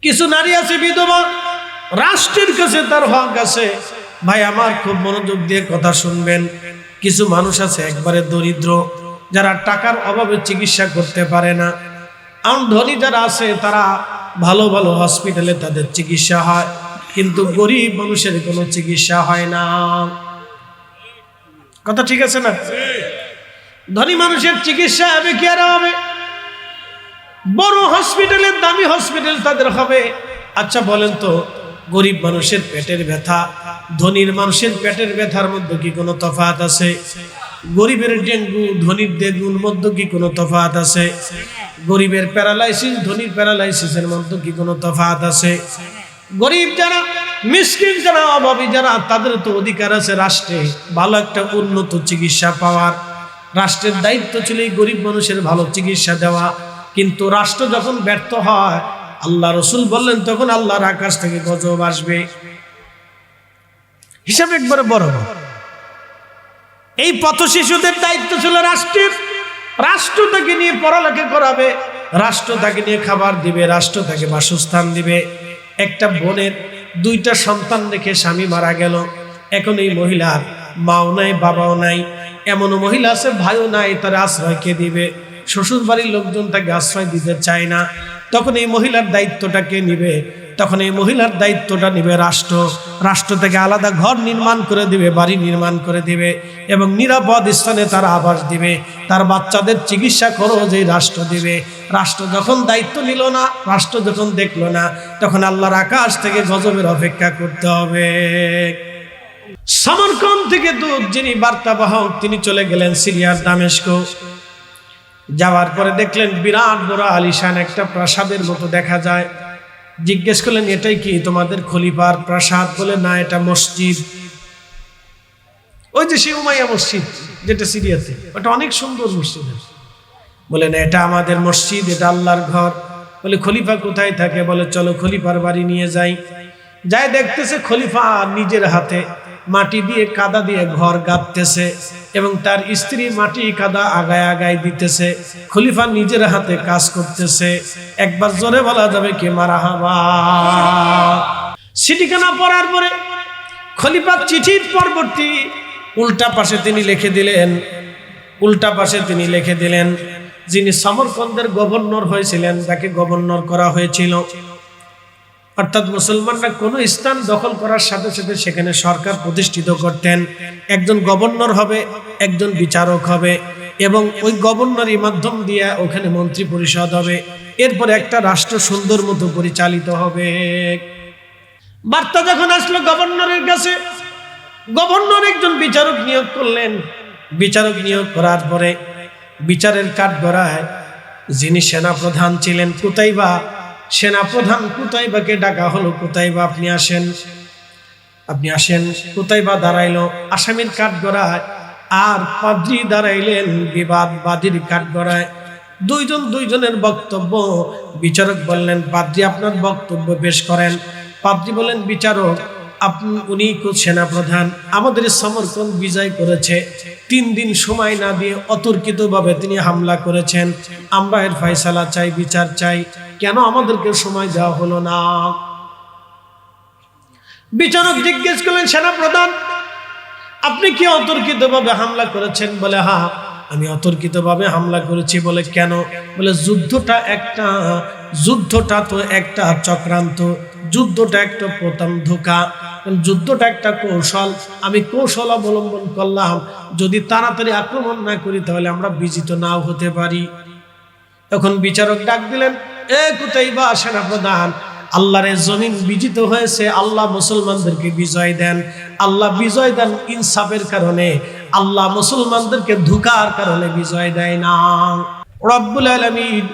কিছু নারী আছে বিধবা, রাষ্ট্রের কাছে তার হক আছে। ভাই আমার খুব মনোযোগ দিয়ে কথা শুনবেন। কিছু মানুষ আছে একবারে দরিদ্র, যারা টাকার অভাবে চিকিৎসা করতে পারে না। আর ধনী যারা আছে তারা ভালো ভালো হসপিটালে তাদের চিকিৎসা হয়, কিন্তু গরিব মানুষের কোনো চিকিৎসা হয় না। কথা ঠিক আছে না? ধনী মানুষের চিকিৎসা হবে কি আর হবে? বড় হসপিটালের দামি হসপিটাল তাদের হবে। আচ্ছা বলেন তো, গরিব মানুষের পেটের ব্যথা ধনীর মানুষের পেটের ব্যথার মধ্যে কি কোনো তফাৎ আছে? গরিবের ডেঙ্গু ধনীর ডেঙ্গুর মধ্যে কি কোনো তফাৎ আছে? গরিবের প্যারালাইসিস ধনীর প্যারালাইসিসের মধ্যে কি কোনো তফাৎ আছে? গরিব যারা, মিসকিন যারা, অভাবী যারা, তাদের তো অধিকার আছে রাষ্ট্রে ভালো একটা উন্নত চিকিৎসা পাওয়ার। রাষ্ট্রের দায়িত্ব ছিল এই গরিব মানুষের ভালো চিকিৎসা দেওয়া। কিন্তু রাষ্ট্র যখন ব্যর্থ হয়, আল্লাহ রসুল বললেন, তখন আল্লাহর আকাশ থেকে গজব আসবে। হিসাব একবারে বড়। এই পথ শিশুদের দায়িত্ব ছিল রাষ্ট্রের। রাষ্ট্র তাকে নিয়ে পড়ালেখা করাবে, রাষ্ট্র তাকে নিয়ে খাবার দিবে, রাষ্ট্র তাকে বাসস্থান দিবে। একটা বোনের 2টা সন্তান রেখে স্বামী মারা গেল। এখন এই মহিলার মাও নাই, বাবাও নাই, এমনও মহিলা আছে ভাইও নাই, তার আশ্রয় কে দিবে? শ্বশুর বাড়ির লোকজন তাকে আশ্রয় দিতে চায় না। তখন এই মহিলার দায়িত্বটা কে নিবে? তখন এই মহিলার দায়িত্বটা নিবে রাষ্ট্র। রাষ্ট্র থেকে আলাদা ঘর নির্মাণ করে দিবে, বাড়ি নির্মাণ করে দিবে, এবং নিরাপদ স্থানে তার আবাস দিবে। তার বাচ্চাদের চিকিৎসা খরচ এই রাষ্ট্র দিবে। রাষ্ট্র যখন দায়িত্ব নিল না, রাষ্ট্র যখন দেখলো না, তখন আল্লাহর আকাশ থেকে গজবের অপেক্ষা করতে হবে। সমরকন্দ থেকে দূত যিনি বার্তাবাহক, তিনি চলে গেলেন সিরিয়ার দামেস্ক। যাওয়ার পরে দেখলেন বিরাট বড় আলিশান একটা প্রাসাদের মতো দেখা যায়। জিজ্ঞেস করলেন, এটাই কি তোমাদের খলিফার প্রাসাদ? বলে, না, এটা মসজিদ। ওই যে সে উমাইয়া মসজিদ যেটা সিরিয়াতে, ওটা অনেক সুন্দর মসজিদ। বলে, না, এটা আমাদের মসজিদ, এটা আল্লাহর ঘর। বলে, খলিফা কোথায় থাকে? বলে, চলো খলিফার বাড়ি নিয়ে যাই। যাই দেখতেছে খলিফা নিজের হাতে মাটি দিয়ে কাদা দিয়ে ঘর গাঁথতেছে, এবং তার স্ত্রী মাটি কাদা আগায় আগায় দিতেছে। খলিফা নিজের হাতে কাজ করতেছে। একবার জোরে বলা যাবে কি মারহাবা? চিঠিখানা পড়ার পরে খলিফা চিঠির পরবর্তী উল্টা পাশে তিনি লিখে দিলেন, যিনি সমরকন্দের গভর্নর হয়েছিলেন, তাকে গভর্নর করা হয়েছিল। অর্থাৎ মুসলমানরা কোনো স্থান দখল করার সাথে সাথে সেখানে সরকার প্রতিষ্ঠিত করতেন। একজন গভর্নর হবে, একজন বিচারক হবে, এবং ওই গভর্নরের মাধ্যম দিয়ে ওখানে মন্ত্রী পরিষদ হবে। এরপরে একটা রাষ্ট্র সুন্দর মতো পরিচালিত হবে। বার্তা যখন আসলো গভর্নরের কাছে, গভর্নর একজন বিচারক নিয়োগ করলেন। বিচারক নিয়োগ করার পরে বিচারের কাঠগড়ায় যিনি সেনাপ্রধান ছিলেন কুতাইবা, সেনাপ্রধান কুতাইবাকে ডাকা হলো। কুতাইবা, আপনি আসেন। কুতাইবা দাঁড়াইলো আসামির কাঠগড়ায়, আর পাদ্রী দাঁড়াইলেন বিবাদবাদীর কাঠগড়ায়। দুইজনের বক্তব্য। বিচারক বললেন, পাদ্রী আপনার বক্তব্য পেশ করেন। পাদ্রী বলেন, বিচারক উনি সেনাপ্রধান, আমাদের সমরকন্দ বিজয় করেছে, 3 দিন সময় না দিয়ে অতর্কিতভাবে তিনি হামলা করেছেন। আমরা এর ফয়সালা চাই, বিচার চাই। কেন আমাদেরকে সময় দেওয়া হলো না? বিচারক জিজ্ঞেস করলেন, সেনাপ্রধান আপনি কি অতর্কিতভাবে হামলা করেছেন? বলে, হ্যাঁ, আমি অতর্কিতভাবে হামলা করেছি। বলে, কেন? বলে, যুদ্ধটা তো একটা চক্রান্ত, যুদ্ধটা একটা প্রথম ধোঁকা, যুদ্ধটা একটা কৌশল। আমি কৌশল অবলম্বন করলাম, যদি তাড়াতাড়ি আক্রমণ না করি তাহলে আমরা বিজিত নাও হতে পারি। তখন বিচারক ডাক দিলেন, এ কুতাইবা সেনাপ্রধান, আল্লাহর জমিন বিজিত হয়েছে, আল্লাহ মুসলমানদেরকে বিজয় দেন। আল্লাহ বিজয় দেন ইনসাফের কারণে, আল্লাহ মুসলমানদেরকে ধোঁকার কারণে বিজয় দেয় না। রব্বুল আলামিন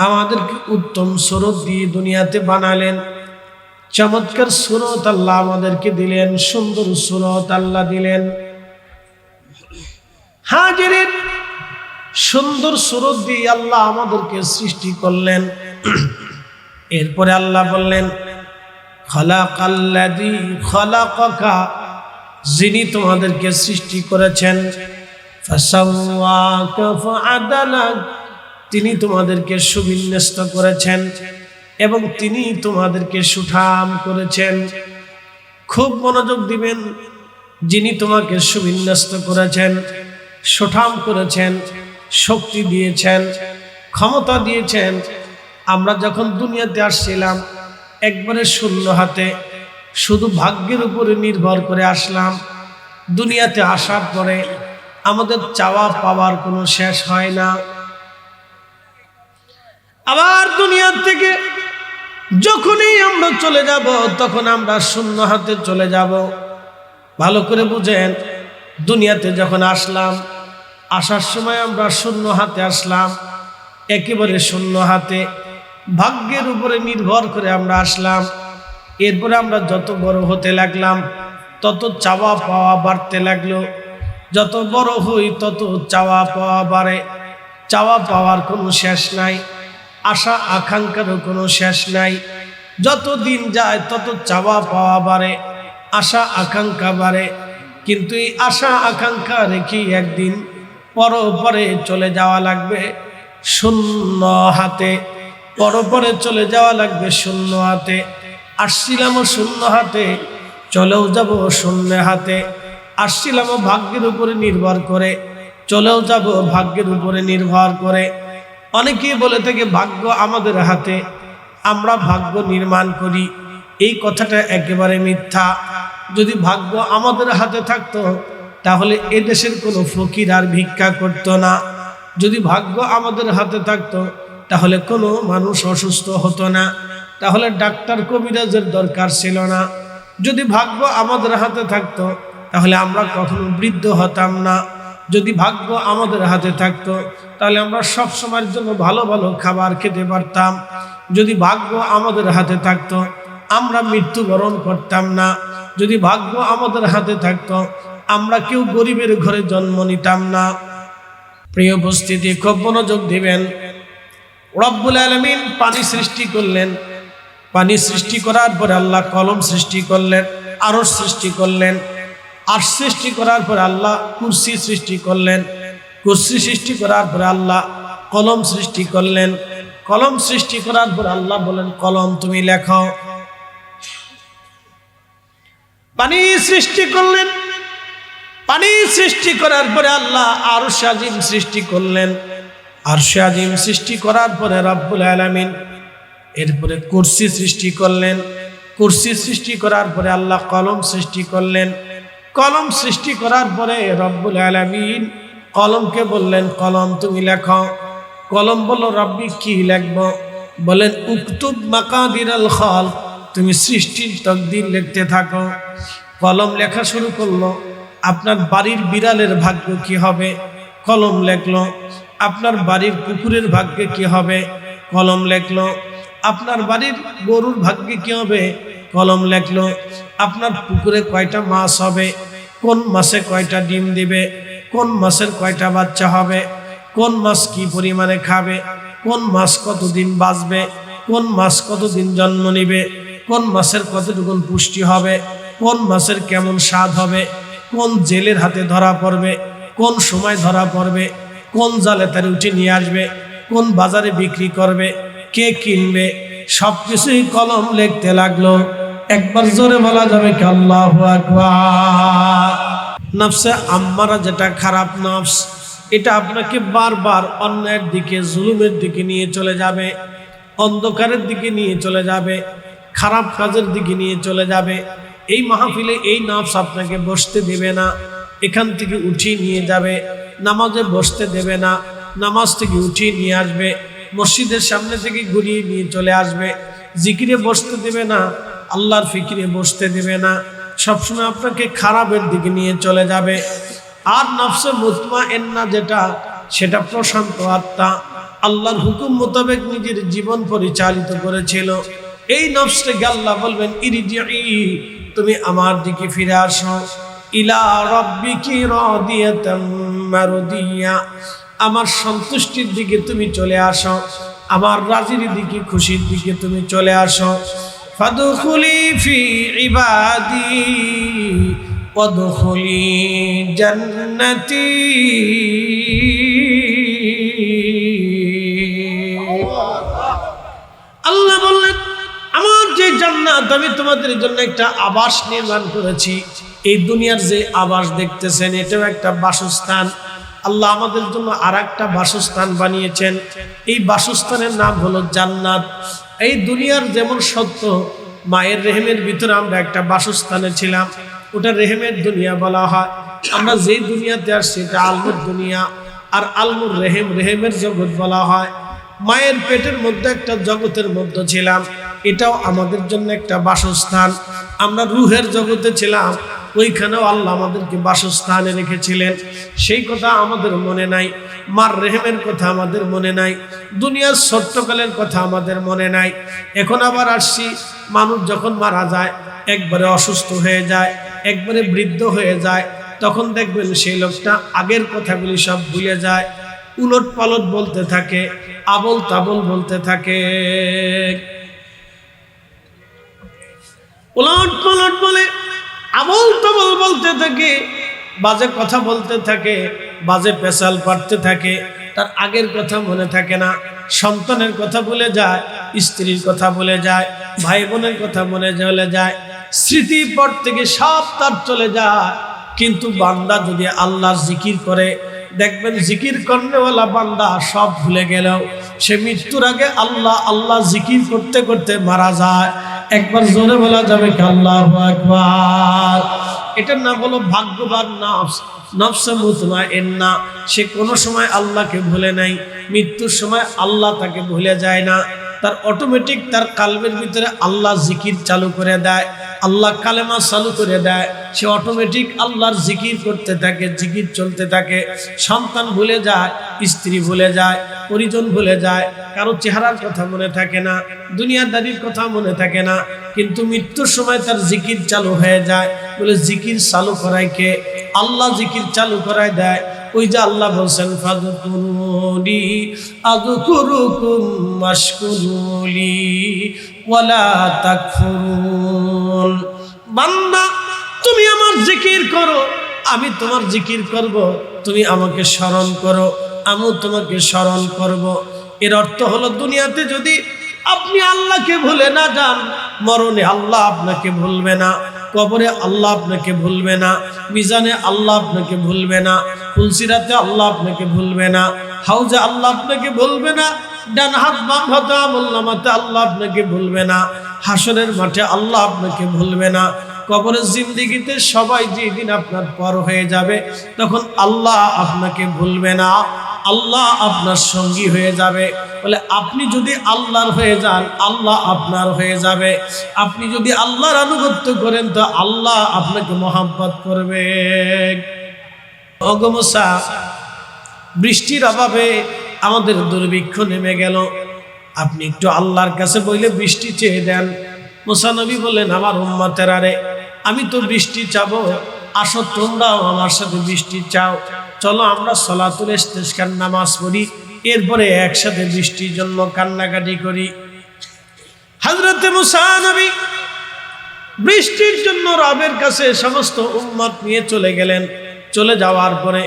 আমাদেরকে উত্তম সুরত দিয়ে দুনিয়াতে বানালেন, চমৎকার সুরত আল্লাহ আমাদেরকে দিলেন, সুন্দর সুরত আল্লাহ দিলেন। হাজিরিন, সুন্দর সুরত দিয়ে আল্লাহ আমাদেরকে সৃষ্টি করলেন। এরপরে আল্লাহ বললেন, খালাকাল্লাযী খালাকাকা, যিনি তোমাদেরকে সৃষ্টি করেছেন, ফাসাওয়াকা ফাআদালাক, তিনি তোমাদেরকে সুবিন্যস্ত করেছেন। এবং তিনি তোমাদেরকে সুঠাম করেছেন। খুব মনোযোগ দিবেন, যিনি তোমাকে সুবিন্যস্ত করেছেন, সুঠাম করেছেন, শক্তি দিয়েছেন, ক্ষমতা দিয়েছেন। আমরা যখন দুনিয়াতে আসছিলাম একবারে শূন্য হাতে, শুধু ভাগ্যের উপরে নির্ভর করে আসলাম। দুনিয়াতে আসার পরে আমাদের চাওয়া পাওয়ার কোনো শেষ হয় না। আবার দুনিয়া থেকে যখনই আমরা চলে যাব তখন আমরা শূন্য হাতে চলে যাব। ভালো করে বুঝেন, দুনিয়াতে যখন আসলাম, আসার সময় আমরা শূন্য হাতে আসলাম, একেবারে শূন্য হাতে, ভাগ্যের উপরে নির্ভর করে আমরা আসলাম। এরপরে আমরা যত বড় হতে লাগলাম তত চাওয়া পাওয়া বাড়তে লাগলো। যত বড় হই তত চাওয়া পাওয়া বাড়ে। চাওয়া পাওয়ার কোনো শেষ নাই, আশা আকাঙ্ক্ষারও কোনো শেষ নাই। যত দিন যায় তত চাওয়া পাওয়া বাড়ে, আশা আকাঙ্ক্ষা বাড়ে। কিন্তু এই আশা আকাঙ্ক্ষা রেখে একদিন পরে চলে যাওয়া লাগবে শূন্য হাতে। পরে চলে যাওয়া লাগবে শূন্য হাতে। আসছিলামও শূন্য হাতে, চলেও যাব শূন্য হাতে। আসছিলামও ভাগ্যের উপরে নির্ভর করে, চলেও যাব ভাগ্যের উপরে নির্ভর করে। অনেকেই বলে থাকে ভাগ্য আমাদের হাতে, আমরা ভাগ্য নির্মাণ করি। এই কথাটা একেবারে মিথ্যা। যদি ভাগ্য আমাদের হাতে থাকতো তাহলে এদেশের কোনো ফকির আর ভিক্ষা করতো না। যদি ভাগ্য আমাদের হাতে থাকতো তাহলে কোনো মানুষ অসুস্থ হতো না, তাহলে ডাক্তার কবিরাজের দরকার ছিল না। যদি ভাগ্য আমাদের হাতে থাকতো তাহলে আমরা কখনো বৃদ্ধ হতাম না। যদি ভাগ্য আমাদের হাতে থাকতো তাহলে আমরা সব সময়ের জন্য ভালো ভালো খাবার খেতে পারতাম। যদি ভাগ্য আমাদের হাতে থাকতো আমরা মৃত্যুবরণ করতাম না। যদি ভাগ্য আমাদের হাতে থাকতো আমরা কেউ গরিবের ঘরে জন্ম নিতাম না। প্রিয় উপস্থিতি, খুব মনোযোগ দিবেন। রব্বুল আলামিন পানি সৃষ্টি করলেন। পানি সৃষ্টি করার পরে আল্লাহ কলম সৃষ্টি করলেন, আরশ সৃষ্টি করলেন। আরশ সৃষ্টি করার পরে আল্লাহ কুরসি সৃষ্টি করলেন। কুরসি সৃষ্টি করার পরে আল্লাহ কলম সৃষ্টি করলেন। কলম সৃষ্টি করার পরে আল্লাহ বলেন, কলম তুমি লেখো। পানি সৃষ্টি করলেন। পানি সৃষ্টি করার পরে আল্লাহ আরশ আজিম সৃষ্টি করলেন। আরশ আজিম সৃষ্টি করার পরে রব্বুল আলামিন এরপরে কুরসি সৃষ্টি করলেন। কুরসি সৃষ্টি করার পরে আল্লাহ কলম সৃষ্টি করলেন। কলম সৃষ্টি করার পরে রব্বুল আলামিন কলমকে বললেন, কলম তুমি লেখো। কলম বলল, রব্বি কি লিখবো? বলেন, উকতুব মাকাদিরাল খালক, তুমি সৃষ্টির তাকদীর লিখতে থাকো। কলম লেখা শুরু করলো। আপনার বাড়ির বিড়ালের ভাগ্য কি হবে? কলম লেখলো। আপনার বাড়ির কুকুরের ভাগ্যে কি হবে? কলম লেখলো। আপনার বাড়ির গরুর ভাগ্যে কি হবে? কলম লেখলো। আপনার পুকুরে কয়টা মাছ হবে? কোন মাসে কয়টা ডিম দিবে? কোন মাসের কয়টা বাচ্চা হবে? কোন মাছ কি পরিমাণে খাবে? কোন মাছ কতদিন বাঁচবে? কোন মাছ কতদিন জন্ম নিবে? কোন মাছের কতটুকুন পুষ্টি হবে? কোন মাছের কেমন স্বাদ হবে? কোন জেলের হাতে ধরা পড়বে? কোন সময় ধরা পড়বে? কোন জালে তার উঠে নিয়ে আসবে? কোন বাজারে বিক্রি করবে? কে কিনবে? সবকিছুই কলম লিখতে লাগলো। একবার জোরে বলা যাবে কি আল্লাহু আকবার। নফসে আম্মারা, যেটা খারাপ নফস, এটা আপনাকে বারবার অন্যায়ের দিকে, জুলুমের দিকে নিয়ে চলে যাবে, অন্ধকারের দিকে নিয়ে চলে যাবে, খারাপ কাজের দিকে নিয়ে চলে যাবে। এই মাহফিলে এই নফস আপনাকে বসতে দেবে না, এখান থেকে উঠিয়ে নিয়ে যাবে। নামাজে বসতে দেবে না, নামাজ থেকে উঠিয়ে নিয়ে আসবে। মসজিদের সামনে থেকে ঘুরিয়ে নিয়ে চলে আসবে। জিকিরে বসতে দেবে না, আল্লাহর ফিকিরে বসতে দেবে না। সবসময় আপনাকে খারাপের দিকে নিয়ে চলে যাবে। আর নফসে মুতমাইন্না যেটা, সেটা প্রশান্ত আত্মা, আল্লাহর হুকুম মোতাবেক নিজের জীবন পরিচালিত করেছিল। এই নফসটাকে আল্লাহ বলবেন, ইরজিই, তুমি আমার দিকে ফিরে আসো। ইলা রাব্বিকি রাদিয়াতাম মারদিয়া, আমার সন্তুষ্টির দিকে তুমি চলে আসো, আমার রাজির দিকে, খুশির দিকে তুমি চলে আসো। ফাদখুলি ফি ইবাদি ওয়াদখুলি জান্নাতি। আল্লাহ বললেন, জান্নাত, আমি তোমাদের জন্য একটা আবাস নির্মাণ করেছি। এই দুনিয়ার যে আবাস দেখতেছেন এটাও একটা বাসস্থান। আল্লাহ আমাদের জন্য আরেকটা বাসস্থান বানিয়েছেন। এই বাসস্থানের নাম হলো জান্নাত। এই দুনিয়ার যেমন সত্য, মায়ের রেহেমের ভিতরে আমরা একটা বাসস্থানে ছিলাম, ওটা রেহেমের দুনিয়া বলা হয়। আমরা যেই দুনিয়াতে আসছি এটা আলমুর দুনিয়া, আর আলমুর রেহেম, রেহেমের জগৎ বলা হয়। মায়ের পেটের মধ্যে একটা জগতের মধ্যে ছিলাম, এটাও আমাদের জন্য একটা বাসস্থান। আমরা রুহের জগতে ছিলাম, ওইখানেও আল্লাহ আমাদেরকে বাসস্থানে রেখেছিলেন। সেই কথা আমাদের মনে নাই, মার রেহেমের কথা আমাদের মনে নাই, দুনিয়ার ছোট্টকালের কথা আমাদের মনে নাই। এখন আবার আসছি, মানুষ যখন মারা যায়, একবারে অসুস্থ হয়ে যায়, একবারে বৃদ্ধ হয়ে যায়, তখন দেখবেন সেই লোকটা আগের কথাগুলি সব ভুলে যায়, উলট পালট বলতে থাকে, আবল তাবল বলতে থাকে, উলট পালট বলে, আবল তাবল বলতে থাকে, বাজে কথা বলতে থাকে, বাজে পেশাল পাড়তে থাকে। তার আগের কথা মনে থাকে না, সন্তানের কথা ভুলে যায়, স্ত্রীর কথা ভুলে যায়, ভাই বোনের কথা মনে চলে যায়, স্মৃতি পর থেকে সব তার চলে যায়। কিন্তু বান্দা যদি আল্লাহর জিকির করে, দেখবেন জিকির করনেওয়ালা বান্দা সব ভুলে গেলেও সে মৃত্যুর আগে আল্লাহ আল্লাহ জিকির করতে করতে মারা যায়। একবার জোরে বলা যাবে কি আল্লাহু আকবার। এটার নাম হলো ভাগ্যবান নফস, নফসে মুতমাইন্না। সে কোনো সময় আল্লাহকে ভুলে নাই, মৃত্যুর সময় আল্লাহ তাকে ভুলে যায় না। তার অটোমেটিক তার কালবের ভিতরে আল্লাহ জিকির চালু করে দেয়, আল্লাহ কালেমা চালু করে দেয়। সে অটোমেটিক আল্লাহর জিকির করতে থাকে, জিকির চলতে থাকে। সন্তান ভুলে যায়, স্ত্রী ভুলে যায়, পরিজন ভুলে যায়, কারো চেহারার কথা মনে থাকে না, দুনিয়াদারির কথা মনে থাকে না, কিন্তু মৃত্যুর সময় তার জিকির চালু হয়ে যায়। বলে জিকির চালু করায় কে? আল্লাহ জিকির চালু করায় দেয়। ওই যে আল্লাহ বলছেন ফাযকুরুনি আযকুরুকুম ওয়াশকুরুলি ওয়ালা তাকফুরুন। বান্দা তুমি আমার জিকির করো, আমি তোমার জিকির করব, তুমি আমাকে স্মরণ করো, আমিও তোমাকে স্মরণ করব। এর অর্থ হলো দুনিয়াতে যদি আপনি আল্লাহকে ভুলে না যান, মরণে আল্লাহ আপনাকে ভুলবে না, কবরে আল্লাহ আপনাকে ভুলবে না, মিজানে আল্লাহ আপনাকে ভুলবে না, ফুলসিরাতে আল্লাহ আপনাকে ভুলবে না, হাউজে আল্লাহ আপনাকে ভুলবে না, ডান হাত বাম হাতে আমলনামাতে আল্লাহ আপনাকে ভুলবে না, হাসরের মাঠে আল্লাহ আপনাকে ভুলবে না, কবরের জিন্দেগিতে সবাই যেদিন আপনার পর হয়ে যাবে তখন আল্লাহ আপনাকে ভুলবে না, আল্লাহ আপনার সঙ্গী হয়ে যাবে। বলে আপনি যদি আল্লাহর হয়ে যান, আল্লাহ আপনার হয়ে যাবে। আপনি যদি আল্লাহর আনুগত্য করেন তো আল্লাহ আপনাকে মহব্বত করবে। ওগো মুসা, বৃষ্টির অভাবে আমাদের দুর্ভিক্ষ নেমে গেল, আপনি একটু আল্লাহর কাছে বলে বৃষ্টি চেয়ে দেন। মুসা নবী বললেন, আমার উম্মতেরা রে, আমি তো বৃষ্টি চাবো, আসো তোমরাও আমার সাথে বৃষ্টি চাও, চলো আমরা সলাতুল ইস্তিসকার নামাজ পড়ি, এরপরে একসাথে বৃষ্টির জন্য কান্নাকাটি করি। হযরত মুসা নবী বৃষ্টির জন্য রবের কাছে সমস্ত উম্মত নিয়ে চলে গেলেন। চলে যাওয়ার পরে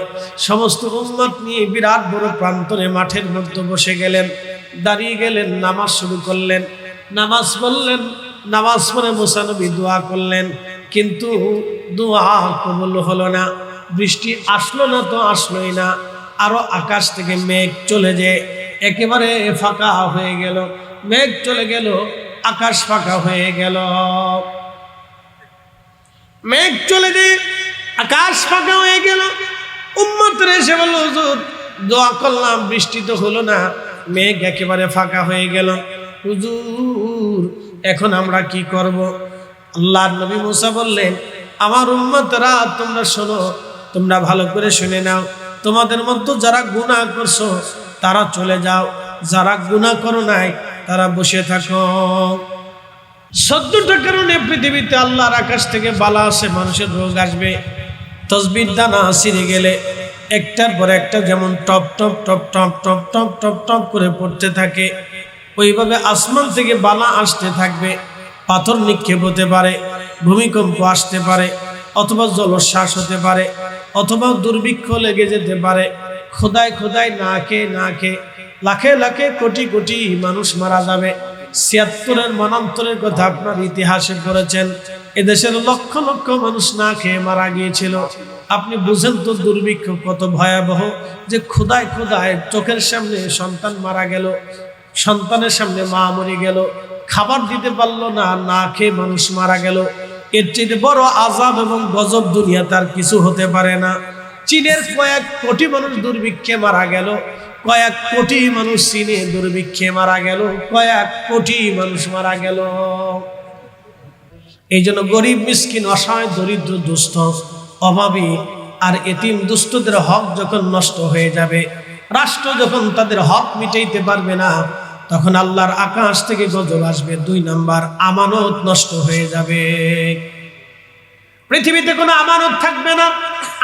সমস্ত উম্মত নিয়ে বিরাট বড় প্রান্তরে মাঠের মধ্যে বসে গেলেন, দাঁড়িয়ে গেলেন, নামাজ শুরু করলেন, নামাজ পড়লেন। নামাজ পড়ে মুসা নবী দোয়া করলেন, কিন্তু দোয়া কবুল হলো না। বৃষ্টি আসলো না তো আসলোই না, আরো আকাশ থেকে মেঘ চলে যে একেবারে ফাঁকা হয়ে গেল। মেঘ চলে গেল, আকাশ ফাঁকা হয়ে গেল। মেঘ চলে যে আকাশ ফাঁকা হয়ে গেল। উম্মতরা এসে বলল, হুজুর দোয়া করলাম, বৃষ্টি তো হলো না, মেঘ একেবারে ফাঁকা হয়ে গেল, হুজুর এখন আমরা কি করব? আল্লাহর নবী মুসা বললেন, আমার উম্মতরা তোমরা শোনো, তোমরা ভালো করে শুনে নাও, তোমাদের মধ্যে যারা গুনাহ করছো তারা চলে যাও, যারা গুনাহ করো নাই তারা বসে থাকো। 14টা কারণে পৃথিবীতে আল্লাহর আকাশ থেকে বালা আসে, মানুষের রোগ আসবে। তসবির দানা ছিঁড়ে গেলে একটার পর একটা যেমন top top top top top top top top করে পড়তে থাকে, ওইভাবে আসমান থেকে বালা আসতে থাকবে। পাথর নিক্ষেপ হতে পারে, ভূমিকম্প আসতে পারে, অথবা জলোচ্ছ্বাস হতে পারে, অথবা দুর্ভিক্ষ লেগে যেতে পারে। খোদায় খোদায় না খেয়ে লাখে লাখে কোটি কোটি মানুষ মারা যাবে। ৭৬-এর মনান্তরের কথা আপনার ইতিহাসে পড়েছেন। এদেশের লক্ষ লক্ষ মানুষ না খেয়ে মারা গিয়েছিল। আপনি বুঝেন তো দুর্ভিক্ষ কত ভয়াবহ, যে খোদায় খোদায় চোখের সামনে সন্তান মারা গেল, সন্তানের সামনে মা মরে গেল, খাবার দিতে পারলো না, না খেয়ে মানুষ মারা গেল। এর চেয়ে বড় আযাব এবং গজব দুনিয়া তার কিছু হতে পারে না। চীনের কয়েক কোটি মানুষ দুর্ভিক্ষে মারা গেল, কয়েক কোটি মানুষ চীনে দুর্ভিক্ষে মারা গেল, কয়েক কোটি মানুষ মারা গেল। এই জন্য গরিব মিসকিন অসহায় দরিদ্র দুস্থ অভাবী আর এতিম দুস্থদের হক যখন নষ্ট হয়ে যাবে, রাষ্ট্র যখন তাদের হক মিটাইতে পারবে না, তখন আল্লাহর আকাশ থেকে গজব আসবে। ২ নাম্বার, আমানত নষ্ট হয়ে যাবে। পৃথিবীতে কোনো আমানত থাকবে না,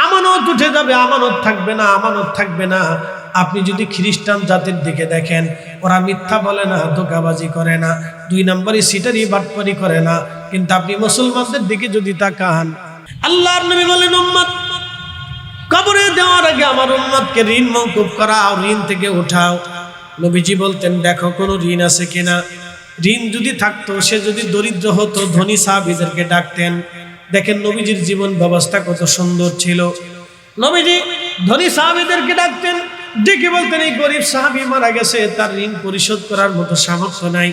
আমানত উঠে যাবে, আমানত থাকবে না, আমানত থাকবে না। আপনি যদি খ্রিস্টান জাতির দিকে দেখেন, ওরা মিথ্যা বলে না, ধোঁকাবাজি করে না, ২ নম্বরই সিটারি বাটপারি করে না। কিন্তু আপনি মুসলমানদের দিকে যদি তাকান, আল্লাহর নবী বলেন, উম্মত কবরে দেওয়ার আগে আমার উম্মতকে ঋণ মওকুফ করাও, ঋণ থেকে উঠাও। নবীজি বলতেন, দেখো কোনো ঋণ আছে কিনা। ঋণ যদি থাকতো, সে যদি দরিদ্র হতো, ধনী সাহাবীদেরকে ডাকতেন। দেখেন নবীজির জীবন ব্যবস্থা কত সুন্দর ছিল। নবীজি ধনী সাহাবীদেরকে ডাকতেন, ডেকে বলতেন, এই গরিব সাহাবী মারা গেছে, তার ঋণ পরিশোধ করার মতো সামর্থ্য নাই,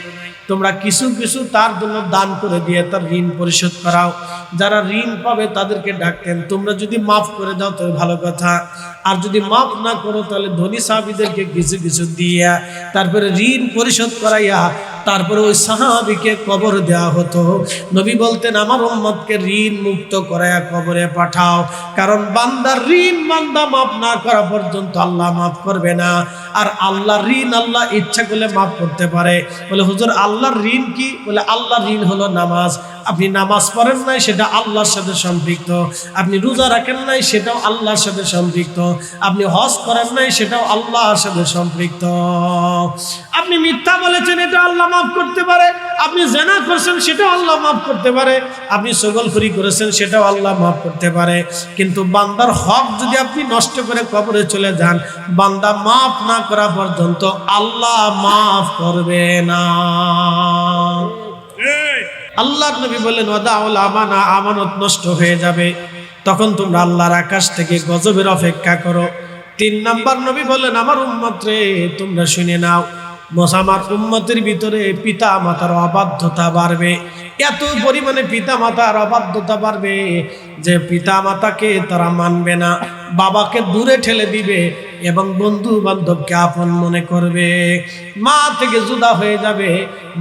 তোমরা কিছু কিছু তার জন্য দান করে দিয়ে তার ঋণ পরিশোধ করাও। যারা ঋণ পাবে তাদেরকে ডাকতেন, তোমরা যদি মাফ করে দাও তবে ভালো কথা, আর যদি মাফ না করো তাহলে ধনী সাহাবীদেরকে কিছু কিছু দিয়া তারপরে ঋণ পরিশোধ করাইয়া তারপরে ওই সাহাবীকে কবর দেওয়া হতো। নবী বলতেন, আমার উম্মতকে ঋণ মুক্ত করাইয়া কবরে পাঠাও, কারণ বান্দার ঋণ বান্দা মাফ না করা পর্যন্ত আল্লাহ মাফ করবে না। আর আল্লাহর ঋণ আল্লাহ ইচ্ছা করলে মাফ করতে পারে। বলে, হুজুর আল্লাহর ঋণ কি? বলে, আল্লাহর ঋণ হলো নামাজ। আপনি নামাজ পড়েন নাই, সেটা আল্লাহর সাথে সম্পৃক্ত। আপনি রোজা রাখেন নাই, সেটাও আল্লাহর সাথে সম্পৃক্ত। আপনি হজ করেন নাই, সেটাও আল্লাহর সাথে সম্পৃক্ত। আপনি মিথ্যা বলেছেন, এটা আল্লাহ মাফ করতে পারে। আপনি জেনা করছেন, সেটাও আল্লাহ মাফ করতে পারে। আপনি ছগলখুরি করেছেন, সেটাও আল্লাহ মাফ করতে পারে। কিন্তু বান্দার হক যদি আপনি নষ্ট করে কবরে চলে যান, বান্দা মাফ না করা পর্যন্ত আল্লাহ মাফ করবে না। আল্লাহর নবী বললেন, ওয়াদাউল আমানা, আমানত নষ্ট হয়ে যাবে, তখন তোমরা আল্লাহর আকাশ থেকে গজবের অপেক্ষা করো। ৩ নাম্বার নবী বললেন, আমার উম্মত রে, তোমরা শুনে নাও, আমার উম্মতের ভিতরে পিতা মাতার অবাধ্যতা বাড়বে। এত পরিমাণে পিতা মাতার অবাধ্যতা বাড়বে যে পিতা মাতাকে তারা মানবে না, বাবাকে দূরে ঠেলে দিবে এবং বন্ধু বান্ধবকে আপন মনে করবে। মা থেকে জুদা হয়ে যাবে,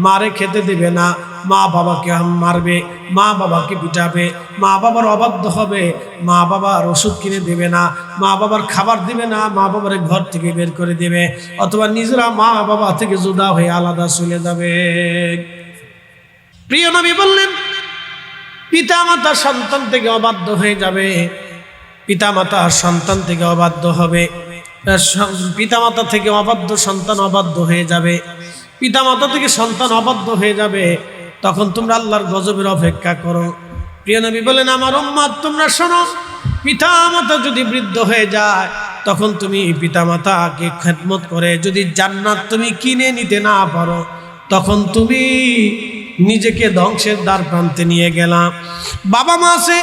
মারে খেতে দেবে না, মা বাবাকে মারবে, মা বাবাকে পিটাবে, মা বাবার অবাধ্য হবে, মা বাবার ওষুধ কিনে দেবে না, মা বাবার খাবার দিবে না, মা বাবার ঘর থেকে বের করে দেবে, অথবা নিজেরা মা বাবা থেকে জুদা হয়ে আলাদা চলে যাবে। প্রিয় নবী বললেন, পিতা মাতা সন্তান থেকে অবাধ্য হয়ে যাবে, পিতা মাতা সন্তান থেকে অবাধ্য হবে, পিতা মাতা থেকে অবাধ্য সন্তান অবাধ্য হয়ে যাবে, পিতা মাতা থেকে সন্তান অবাধ্য হয়ে যাবে, তখন তোমরা আল্লাহর গজবের অপেক্ষা করো। প্রিয় নবী বলেন, আমার উম্মত তোমরা শোনো, পিতা মাতা যদি বৃদ্ধ হয়ে যায়, তখন তুমি পিতা মাতাকে খেদমত করে যদি জান্নাত তুমি কিনে নিতে না পারো, তখন তুমি নিজেকে ধ্বংসের দ্বার প্রান্তে নিয়ে গেলাম। বাবা মা আছে,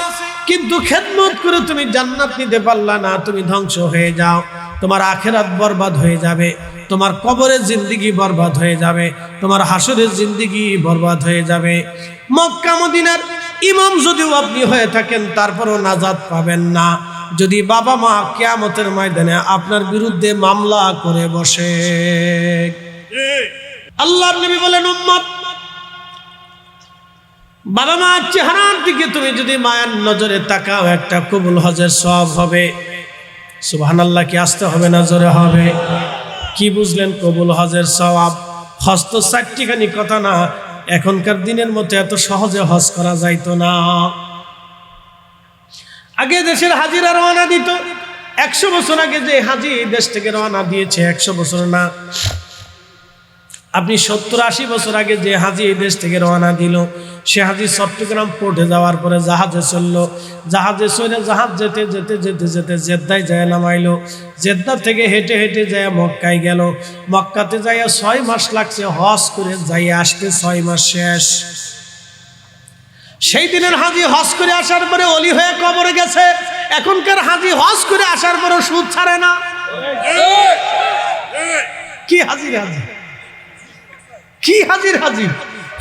কিন্তু খেদমত করে তুমি জান্নাত নিতে পারলা না, তুমি ধ্বংস হয়ে যাও, তোমার আখিরাত বরবাদ হয়ে যাবে, তোমার কবরের জিন্দেগি বরবাদ হয়ে যাবে, তোমার হাসরের জিন্দেগি বরবাদ হয়ে যাবে। মক্কা মদিনার ইমাম যদিও আপনি হয়ে থাকেন, তারপরও নাজাত পাবেন না যদি বাবা মা কিয়ামতের ময়দানে আপনার বিরুদ্ধে মামলা করে বসে। আল্লাহর নবী বলেন, উম্মত বাবা মার চেহারার দিকে তুমি যদি মায়ের নজরে তাকাও, একটা কবুল হজের সওয়াব হবে। সুবহানাল্লাহ কি আসতে হবে না জোরে হবে? কি বুঝলেন কবুল হজের সওয়াব? হজ তো 4টিখানি কথা না, এখনকার দিনের মতো এত সহজে হজ করা যাইতো না। আগে দেশের হাজিরা রওনা দিত, 100 বছর আগে যে হাজি দেশ থেকে রওনা দিয়েছে, 100 বছর না, আপনি 70-80 বছর আগে যে হাজি এই দেশ থেকে রওনা দিল, সে হাজি চট্টগ্রাম পোর্টে যাওয়ার পরে জাহাজে চললো, জাহাজে চলে জাহাজ যেতে যেতে যেতে যেতে জেদ্দায় যায় নামাইলো, জেদ্দা থেকে হেঁটে হেঁটে যায় মক্কায় গেল, মক্কাতে যাইয়া 6 মাস লাগছে, হজ করে যাইয়া আসতে 6 মাস শেষ। সেই দিনের হাজি হজ করে আসার পরে অলি হয়ে কবরে গেছে। এখনকার হাজি হজ করে আসার পরে সুদ ছাড়ে না। কি হাজির হাজি, কি হাজির হাজি,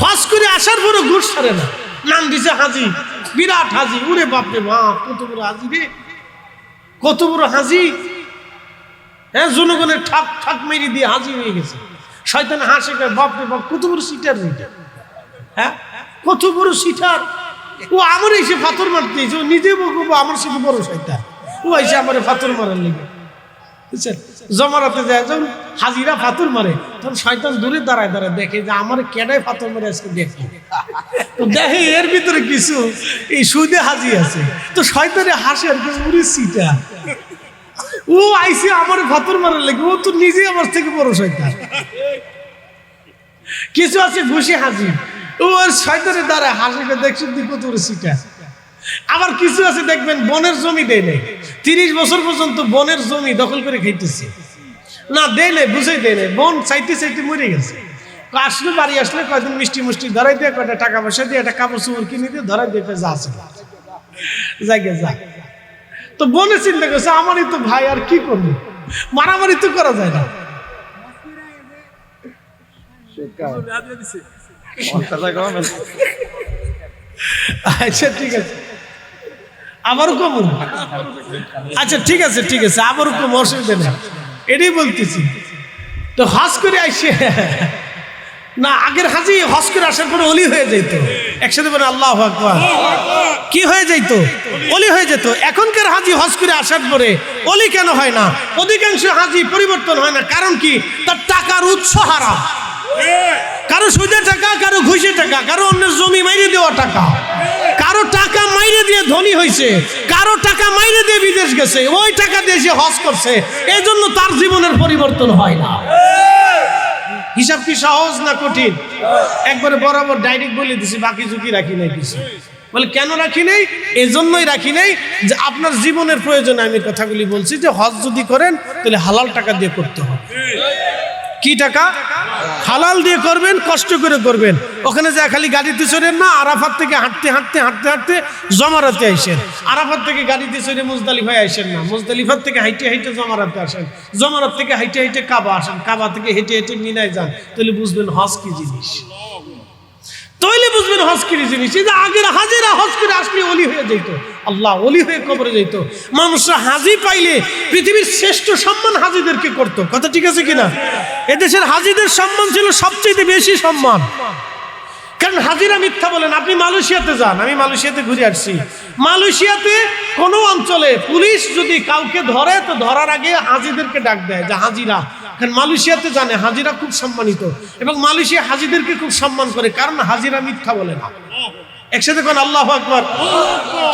হজ করে আসার পরে ঘুষ ছাড়ে না, নাম দিছে হাজি, বিরাট হাজি। উরে বাপরে বাপ, কত বড় হাজি রে, কত বড় হাজি। হ্যাঁ, জনগণের ঠাক ঠাক মেরি দিয়ে হাজি হয়ে গেছে। শয়তান হাসে, বাপরে বাপ কত বড় সিটার রে, হ্যাঁ কত বড় সিটার। ও আমার এসে পাথর মারতে, ও নিজে বলবো আমার সাথে বড় শয়তান, ও এসে আমার পাথর মারার লেগে। বুঝছেন, জমারাতে যায় যখন হাজিরা পাথর মারে, তখন শয়তান দূরে দাঁড়ায় দাঁড়ায় দেখে যে আমার কেডায় পাথর মারে আজকে দেখি, তো দেখে এর ভিতরে কিছু এই সুদে হাজি আছে, তো শয়তানে হাসে আর কি, উড়ে সিটা, ও আইসে আমার পাথর মারার লেগে, ও তো নিজে আমার থেকে বড় শয়তান। কিছু আছে ঘুষি হাজি, ও শয়তানের দ্বারা হাসিকে দেখছেন কত বড় সিটা। আবার কিছু আছে দেখবেন বনের জমি দেয় নাই, 30 বছর পর্যন্ত বনের জমি দখল করে খাইতেছে, না দেয় নাই, বুঝেই দেয় নাই, বন চাইতে চাইতে মরে গেছে। আসলে বাড়ি আসলে কয়দিন মিষ্টি মিষ্টি ধরাই দিয়ে, কয়টা টাকা পয়সা দিয়ে, একটা কাপড় চোপড় কিনে দিয়ে ধরাই দিয়ে, যা আছে জায়গা যা। তো বনে চিন্তা করছে আমারই তো ভাই, আর কি করবো, মারামারি তো করা যায় না। আচ্ছা ঠিক আছে, আবারও কম, আচ্ছা ঠিক আছে ঠিক আছে, আবারও কম, অসুবিধা নেই, এটাই বলতেছি। তো হজ করে আইসে না, আগের হাজি হজ করে আসার পরে অলি হয়ে যেত, একসাথে বলে আল্লাহু আকবার, কি হয়ে যেত, অলি হয়ে যেত। এখনকার হাজি হজ করে আসার পরে অলি কেন হয় না? অধিকাংশ হাজি পরিবর্তন হয় না, কারণ কি, তার টাকার উৎস হারাম, কারো সুদের টাকা, কারো ঘুষের টাকা, কারো অন্যের জমি মাইরে দেওয়া টাকা, কারো টাকা মাইরে দিয়ে ধনী হয়েছে, কারো টাকা মাইরে দিয়ে বিদেশ গেছে, ওই টাকা দিয়ে সে হজ করছে, এই জন্য তার জীবনের পরিবর্তন হয় না। হিসাব কি সহজ না কঠিন? একবারে বরাবর ডাইরেক্ট বলে দিছি, বাকি ঝুঁকি রাখি নাই কিছু। বলে কেন রাখি নেই? এজন্যই রাখি নেই যে আপনার জীবনের প্রয়োজনে আমি কথাগুলি বলছি, যে হজ যদি করেন তাহলে হালাল টাকা দিয়ে করতে হবে। কি টাকা? হালাল দিয়ে করবেন, কষ্ট করে করবেন। ওখানে যা খালি গাড়িতে চড়েন না, আরাফাত থেকে হাঁটতে হাঁটতে হাঁটতে হাঁটতে জমারাতে আইসেন, আরাফাত থেকে গাড়িতে চড়ে মুজদালিফায় আইসেন না, মুজদালিফার থেকে হাইটে হাইটে জমারাতে আসেন, জমারাত থেকে হাইটে হাইটে কাবা আসেন, কাবা থেকে হেঁটে হেঁটে মিনায় যান, তাহলে বুঝবেন হজ কি জিনিস, তাইলে বুঝবেন হজ কি জিনিস। এই যে আগের হাজিরা হজ করে আসলে অলি হয়ে যেত, আল্লাহ অলি হয়ে কবরে যেত। মানুষরা হাজি পাইলে পৃথিবীর শ্রেষ্ঠ সম্মান হাজিদেরকে করতো, কথা ঠিক আছে কিনা? এদেশের হাজিদের সম্মান ছিল সবচেয়ে বেশি সম্মান, কারণ হাজিরা মিথ্যা বলেন। আপনি মালয়েশিয়াতে যান, আমি মালয়েশিয়াতে ঘুরে আসছি, মালয়েশিয়াতে কোনো অঞ্চলে পুলিশ যদি কাউকে ধরে, তো ধরার আগে হাজিদেরকে ডাক দেয় যে হাজিরা, কারণ মালয়েশিয়াতে জানে হাজিরা খুব সম্মানিত, এবং মালয়েশিয়া হাজিদেরকে খুব সম্মান করে, কারণ হাজিরা মিথ্যা বলে না। একসাথে কোন আল্লাহু আকবার।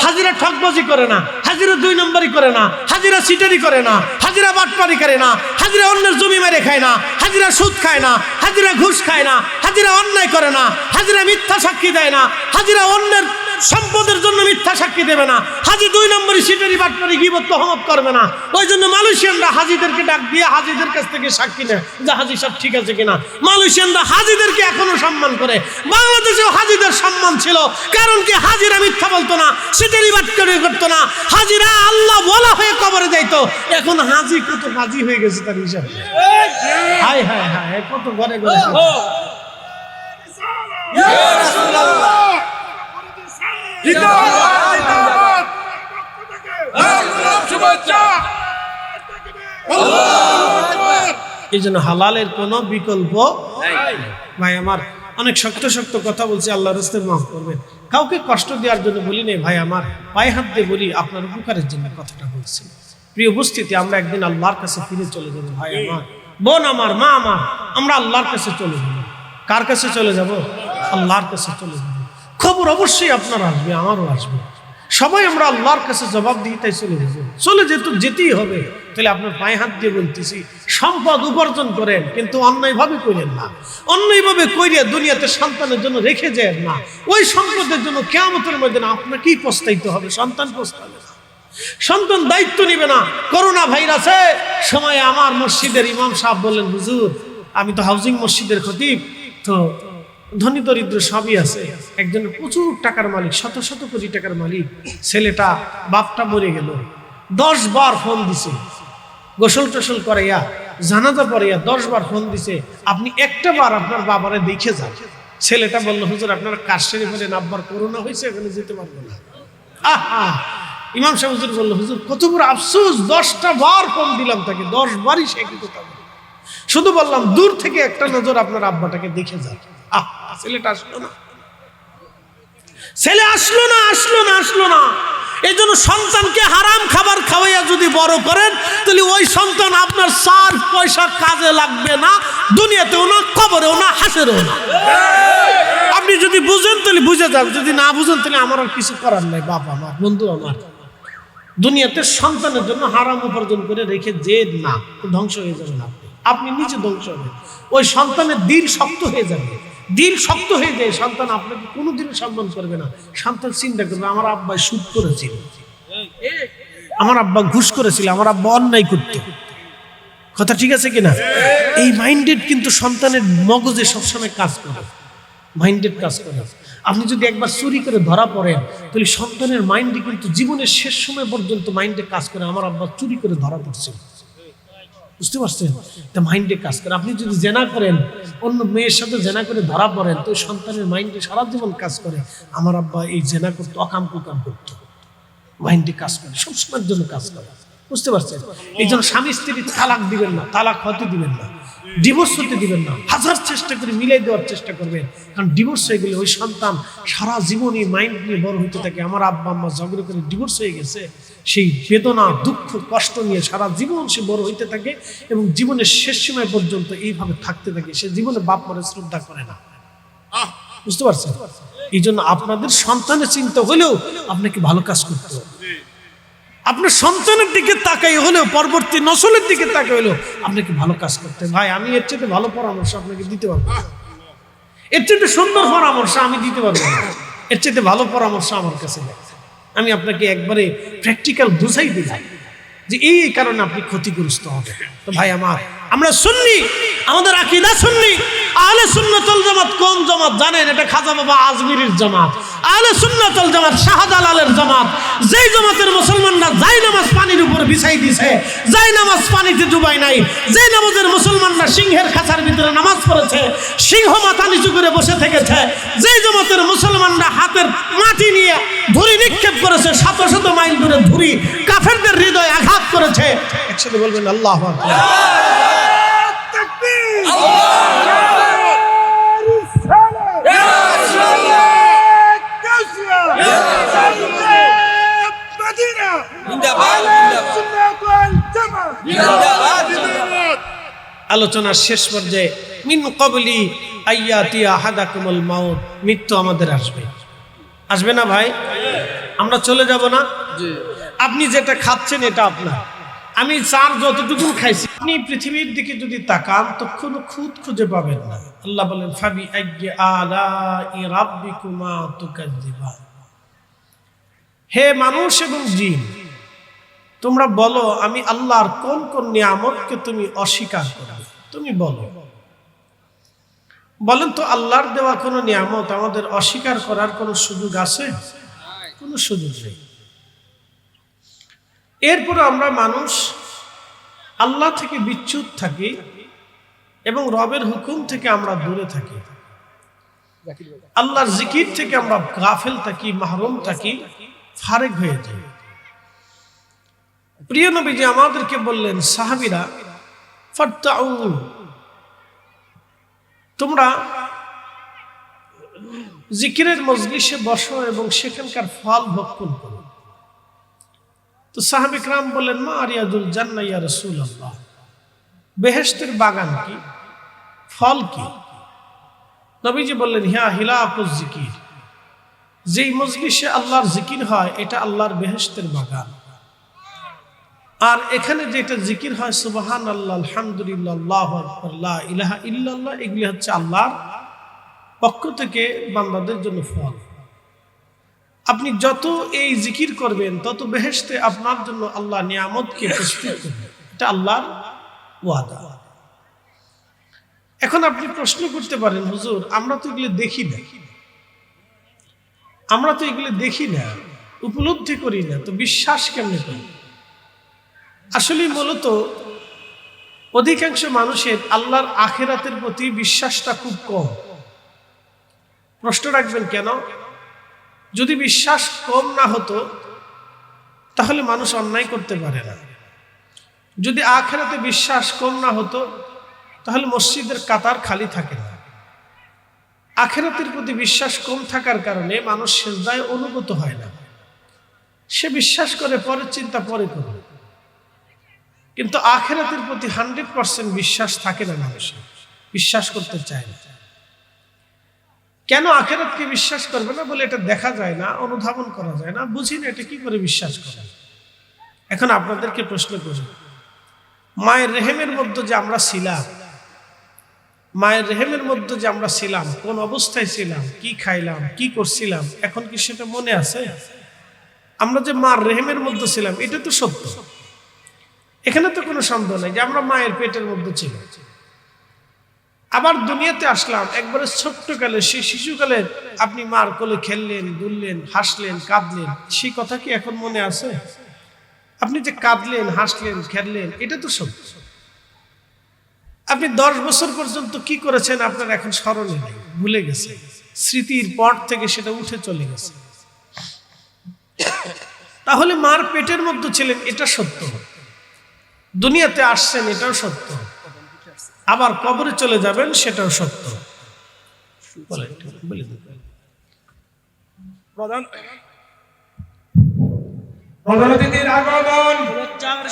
হাজিরা ঠকবাজি করে না, হাজিরা 2 নম্বরই করে না, হাজিরা সিটারি করে না, হাজিরা বাটপারি করে না, হাজিরা অন্যের জমি মেরে খায় না, হাজিরা সুদ খায় না, হাজিরা ঘুষ খায় না, হাজিরা অন্যায় করে না, হাজিরা মিথ্যা সাক্ষী দেয় না, হাজিরা অন্যের সম্পদের জন্য মিথ্যা সাক্ষী দেবে না, হাজি 2 নম্বরই সিটারি বাটপারি গীবত তহমত করবে না। ওই জন্য মালয়েশিয়ানরা হাজিদেরকে ডাক দিয়ে হাজিদের কাছ থেকে সাক্ষী নেয় যে হাজি সব ঠিক আছে কিনা। মালয়েশিয়ানরা হাজিদেরকে এখনো সম্মান করে। বাংলাদেশেও হাজিদের সম্মান ছিল, কারণ কি, হাজিরা মিথ্যা বলতো না, সিটারি বাটপারি করতো না, হাজিরা আল্লাহ বলা হয়ে কবরে যাইতো। এখন হাজি কত হাজি হয়ে গেছে তার হিসাব, হায় হায় হায়, কত ঘরে ঘরে। এই জন্য হালালের কোনো বিকল্প ভাই আমার। অনেক শক্ত শক্ত কথা বলছি, আল্লাহর রাস্তায় মাফ করবেন। কাউকে কষ্ট দেওয়ার জন্য বলি নেই ভাই আমার, পায়ে হাত দিয়ে বলি আপনার উপকারের জন্য কথাটা বলছি। প্রিয় উপস্থিতি, আমরা একদিন আল্লাহর কাছে ফিরে চলে যাবো ভাই আমার, বোন আমার, মা আমার, আমরা আল্লাহর কাছে চলে যাবো। কার কাছে চলে যাব? আল্লাহর কাছে চলে যাবো। খবর অবশ্যই আপনার আসবে, আমারও আসবে। সবাই আমরা আল্লাহর কাছে জবাব দিয়ে তাই চলে যেতেই হবে। তাহলে আপনার পায়ে হাত দিয়ে বলতেছি, সম্পদ উপার্জন করেন, কিন্তু অন্যায়ভাবে করেন না। অন্যায়ভাবে করিয়া দুনিয়াতে সন্তানের জন্য রেখে যায় না। ওই সম্পদের জন্য কিয়ামতের ময়দানে আপনাকেই পস্তাইতে হবে, সন্তান পস্তাবে না। সন্তান দায়িত্ব নিবে না। করোনা ভাইরাসে সময়ে আমার মসজিদের ইমাম সাহেব বললেন, হুজুর আমি তো হাউজিং মসজিদের খতিব, তো ধনী দরিদ্র সবই আছে, একজনের প্রচুর টাকার মালিক, শত শত কোটি টাকার মালিক, ছেলেটা বাপটা মরে গেল, 10 বার ফোন দিছে, গোসল টোসল করাইয়া জানাজা পড়াইয়া 10 বার ফোন দিছে, আপনি একটা বার আপনার বাবারে দেখে যান। ছেলেটা বলল, হুজুর আপনার কাজ সেরে ফেলেন, আব্বার করোনা হয়েছে, এখানে যেতে পারবো না। আহা, ইমাম সাহেব হুজুর বলল, হুজুর কত বড় আফসোস, 10টা বার ফোন দিলাম তাকে, 10 বারই সে কি কথা বলে। শুধু বললাম দূর থেকে একটা নজর আপনার আব্বাটাকে দেখে যান। ছেলেটা আসলো না, ছেলে আসলো না। এই জন্য সন্তানকে হারাম খাবার খাওয়াইয়া যদি বড় করেন, তাহলে ওই সন্তান আপনার 4 পয়সা কাজে লাগবে না, দুনিয়াতেও না, কবরেও না, হাসরেও না। আপনি যদি বুঝেন তাহলে বুঝে যান, যদি না বুঝেন তাহলে আমার আর কিছু করার নাই। বাবা আমার, বন্ধু আমার, দুনিয়াতে সন্তানের জন্য হারাম উপার্জন করে রেখে যে না, ধ্বংস হয়ে যাবেন আপনি নিজে ধ্বংস হবেন। ওই সন্তানের দিল শক্ত হয়ে যাবে, দিল শক্ত হয়ে যায়, সন্তান আপনাকে কোনোদিন সম্মান করবে না। সন্তান চিন্তা করবে, আমার আব্বা সুদ করেছিল, আমার আব্বা ঘুষ করেছিল, আমার আব্বা অন্যায় করত। কথা ঠিক আছে কিনা? এই মাইন্ডেড কিন্তু সন্তানের মগজে সবসময় কাজ করে, মাইন্ডেড কাজ করে। আপনি যদি একবার চুরি করে ধরা পড়েন, তাহলে সন্তানের মাইন্ডে কিন্তু জীবনের শেষ সময় পর্যন্ত মাইন্ডে কাজ করে, আমার আব্বা চুরি করে ধরা পড়ছিল। বুঝতে পারছেন? তা মাইন্ডে কাজ করে। আপনি যদি জেনা করেন, অন্য মেয়ের সাথে জেনা করে ধরা পড়েন, তো সন্তানের মাইন্ডে সারা জীবন কাজ করে, আমার আব্বা এই জেনা করতো, অকাম কুকাম করতো। মাইন্ডে কাজ করে, সবসময়ের জন্য কাজ করে। বুঝতে পারছেন? এই জন্য স্বামী স্ত্রী তালাক দিবেন না, তালাক হতে দিবেন না, ডিভোর্স হতে দিবেন না। হাজার চেষ্টা করে মিলাই দেওয়ার চেষ্টা করবেন, কারণ ডিভোর্স হয়ে গেলে ওই সন্তান সারা জীবন এই মাইন্ড নিয়ে বড় হইতে থাকে। আমার আব্বা আম্মা ঝগড়া করে ডিভোর্স হয়ে গেছে, সেই বেদনা দুঃখ কষ্ট নিয়ে সারা জীবন সে বড় হইতে থাকে এবং জীবনের শেষ সময় পর্যন্ত এইভাবে থাকতে থাকে। সে জীবনে বাপ মারে শ্রদ্ধা করে না। বুঝতে পারছেন? এই জন্য আপনাদের সন্তানের চিন্তা হলেও আপনাকে ভালো কাজ করতে হবে। আপনার সন্তানের দিকে তাকাই হলেও, পরবর্তী নসলের দিকে তাকাই হলেও আপনাকে ভালো কাজ করতে। ভাই আমি এর চেয়ে ভালো পরামর্শ আপনাকে দিতে পারবো না, এর চেয়ে সুন্দর পরামর্শ আমি দিতে পারবো না, এর চেয়ে ভালো পরামর্শ আমার কাছে নেই। আমি আপনাকে একবারে প্র্যাকটিক্যাল বুঝাই দিলাম যে এই কারণে আপনি ক্ষতিগ্রস্ত হবে। তো ভাই আমার, আমরা সুন্নি, আমাদের আকীদা সুন্নি। আহলে সুন্নাত ওয়াল জামাত কোন জামাত জানেন? এটা খাজা বাবা আজমিরের জামাত। আহলে সুন্নাত ওয়াল জামাত শাহজালালের জামাত। যেই জামাতের মুসলমানরা যাই নামাজ পানির উপর বিছাই দিয়েছে, যাই নামাজ পানিতে ডুবাই নাই, যেই নামাজের মুসলমানরা সিংহের খাঁচার ভিতরে নামাজ পড়েছে, সিংহ মাথা নিচু করে বসে থেকেছে, যেই জামাতের মুসলমানরা হাতের মাটি নিয়ে ধুরি নিক্ষেপ করেছে, শত শত মাইল দূরে ধুরি কাফেরদের হৃদয়ে আঘাত করেছে। একসাথে বলবেন আল্লাহু আকবার। আলোচনার শেষ পর্যায়ে, মিন ক্বাবলি আইয়াতি আহাদাকুমুল মাউত, মৃত্যু আমাদের আসবে, আসবে না ভাই? আমরা চলে যাব না? আপনি যেটা খাচ্ছেন এটা আপনার, আমি চার যতটুকু খাইছি, আপনি পৃথিবীর দিকে যদি তাকান তো কোনো খুঁত খুঁজে পাবেন না। আল্লাহ বলেন, ফাবি আইয়ি আলাই রাব্বিকুমা তুকাজ্জিবান। হে মানুষ এবং জিন, তোমরা বলো আমি আল্লাহর কোন কোন নিয়ামতকে তুমি অস্বীকার করবে? তুমি বলো, বলেন তো আল্লাহর দেওয়া কোনো নিয়ামত আমাদের অস্বীকার করার কোনো সুযোগ আছে? কোনো সুযোগ নেই। এরপরে আমরা মানুষ আল্লাহ থেকে বিচ্যুত থাকি এবং রবের হুকুম থেকে আমরা দূরে থাকি, আল্লাহর জিকির থেকে আমরা গাফেল থাকি, মাহরুম থাকি, ফারেক হয়ে যাই। প্রিয় নবীজি আমাদেরকে বললেন, সাহাবীরা, ফাত্তাউ, তোমরা জিকিরের মজলিসে বসো এবং সেখানকার ফল ভক্ষণ করো। তো সাহাবী کرام বললেন, মা রিয়াদুল জান্নাহ ইয়া রাসূলুল্লাহ, বেহেশতের বাগান কি, ফল কি? নবীজি বললেন, হিয়া হিলাকুজ জিকির, যেই মজলিসে আল্লাহর জিকির হয় এটা আল্লাহর বেহেশতের বাগান। আর এখানে যেটা জিকির হয় সুবহানাল্লাহ, আলহামদুলিল্লাহ, আল্লাহু আকবার, লা ইলাহা ইল্লাল্লাহ, এগুলি হচ্ছে আল্লাহর পক্ষ থেকে বান্দাদের জন্য ফল। আপনি যত এই জিকির করবেন তত বেহেশতে আপনার জন্য আল্লাহ নিয়ামতকে প্রস্তুত করবেন, এটা আল্লাহর ওয়াদা। এখন আপনি প্রশ্ন করতে পারেন, হুজুর আমরা তো এগুলো দেখি না, আমরা তো এগুলো দেখি না, উপলব্ধি করি না, তো বিশ্বাস কেমনে করি? আসলে মূলত অধিকাংশ মানুষের আল্লাহর আখিরাতের প্রতি বিশ্বাসটা খুব কম। প্রশ্ন রাখবেন কেন? যদি বিশ্বাস কম না হতো তাহলে মানুষ অন্যায় করতে পারে না। যদি আখিরাতে বিশ্বাস কম না হতো তাহলে মসজিদের কাতার খালি থাকে না। আখিরাতের প্রতি বিশ্বাস কম থাকার কারণে মানুষ সিজদায় অনুগত হয় না। সে বিশ্বাস করে পরের চিন্তা পরে করে, কিন্তু আখিরাতের প্রতি 100% বিশ্বাস থাকে না, মানুষের বিশ্বাস করতে চায় না। কেন আখিরাতকে বিশ্বাস করবে না? বলে এটা দেখা যায় না, অনুধাবন করা যায় না, বুঝি না, এটা কি করে বিশ্বাস করে। এখন আপনাদেরকে প্রশ্ন করি, মায়ের রেহেমের মধ্যে যে আমরা ছিলাম, মায়ের রেহেমের মধ্যে যে আমরা ছিলাম, কোন অবস্থায় ছিলাম, কি খাইলাম, কি করছিলাম, এখন কি সেটা মনে আছে? আমরা যে মার রেহেমের মধ্যে ছিলাম এটা তো সত্য, এখানে তো কোনো সন্দেহ নেই যে আমরা মায়ের পেটের মধ্যে ছিলাম। আবার দুনিয়াতে আসলাম একবারে ছোট্টকালে, সেই শিশুকালে আপনি মার কোলে খেললেন, দুললেন, হাসলেন, কাঁদলেন, সেই কথা কি এখন মনে আছে? আপনি যে কাঁদলেন, হাসলেন, খেললেন, এটা তো সত্য। আপনি 10 বছর পর্যন্ত কি করেছেন আপনার এখন স্মরণে নেই, ভুলে গেছে, স্মৃতির পট থেকে সেটা উঠে চলে গেছে। তাহলে মার পেটের মধ্যে ছিলেন, এটা সত্য। দুনিয়াতে আসছেন, এটাও সত্য। আবার কবরে চলে যাবেন, সেটাও সত্য। প্রধান অতিথির আগমন,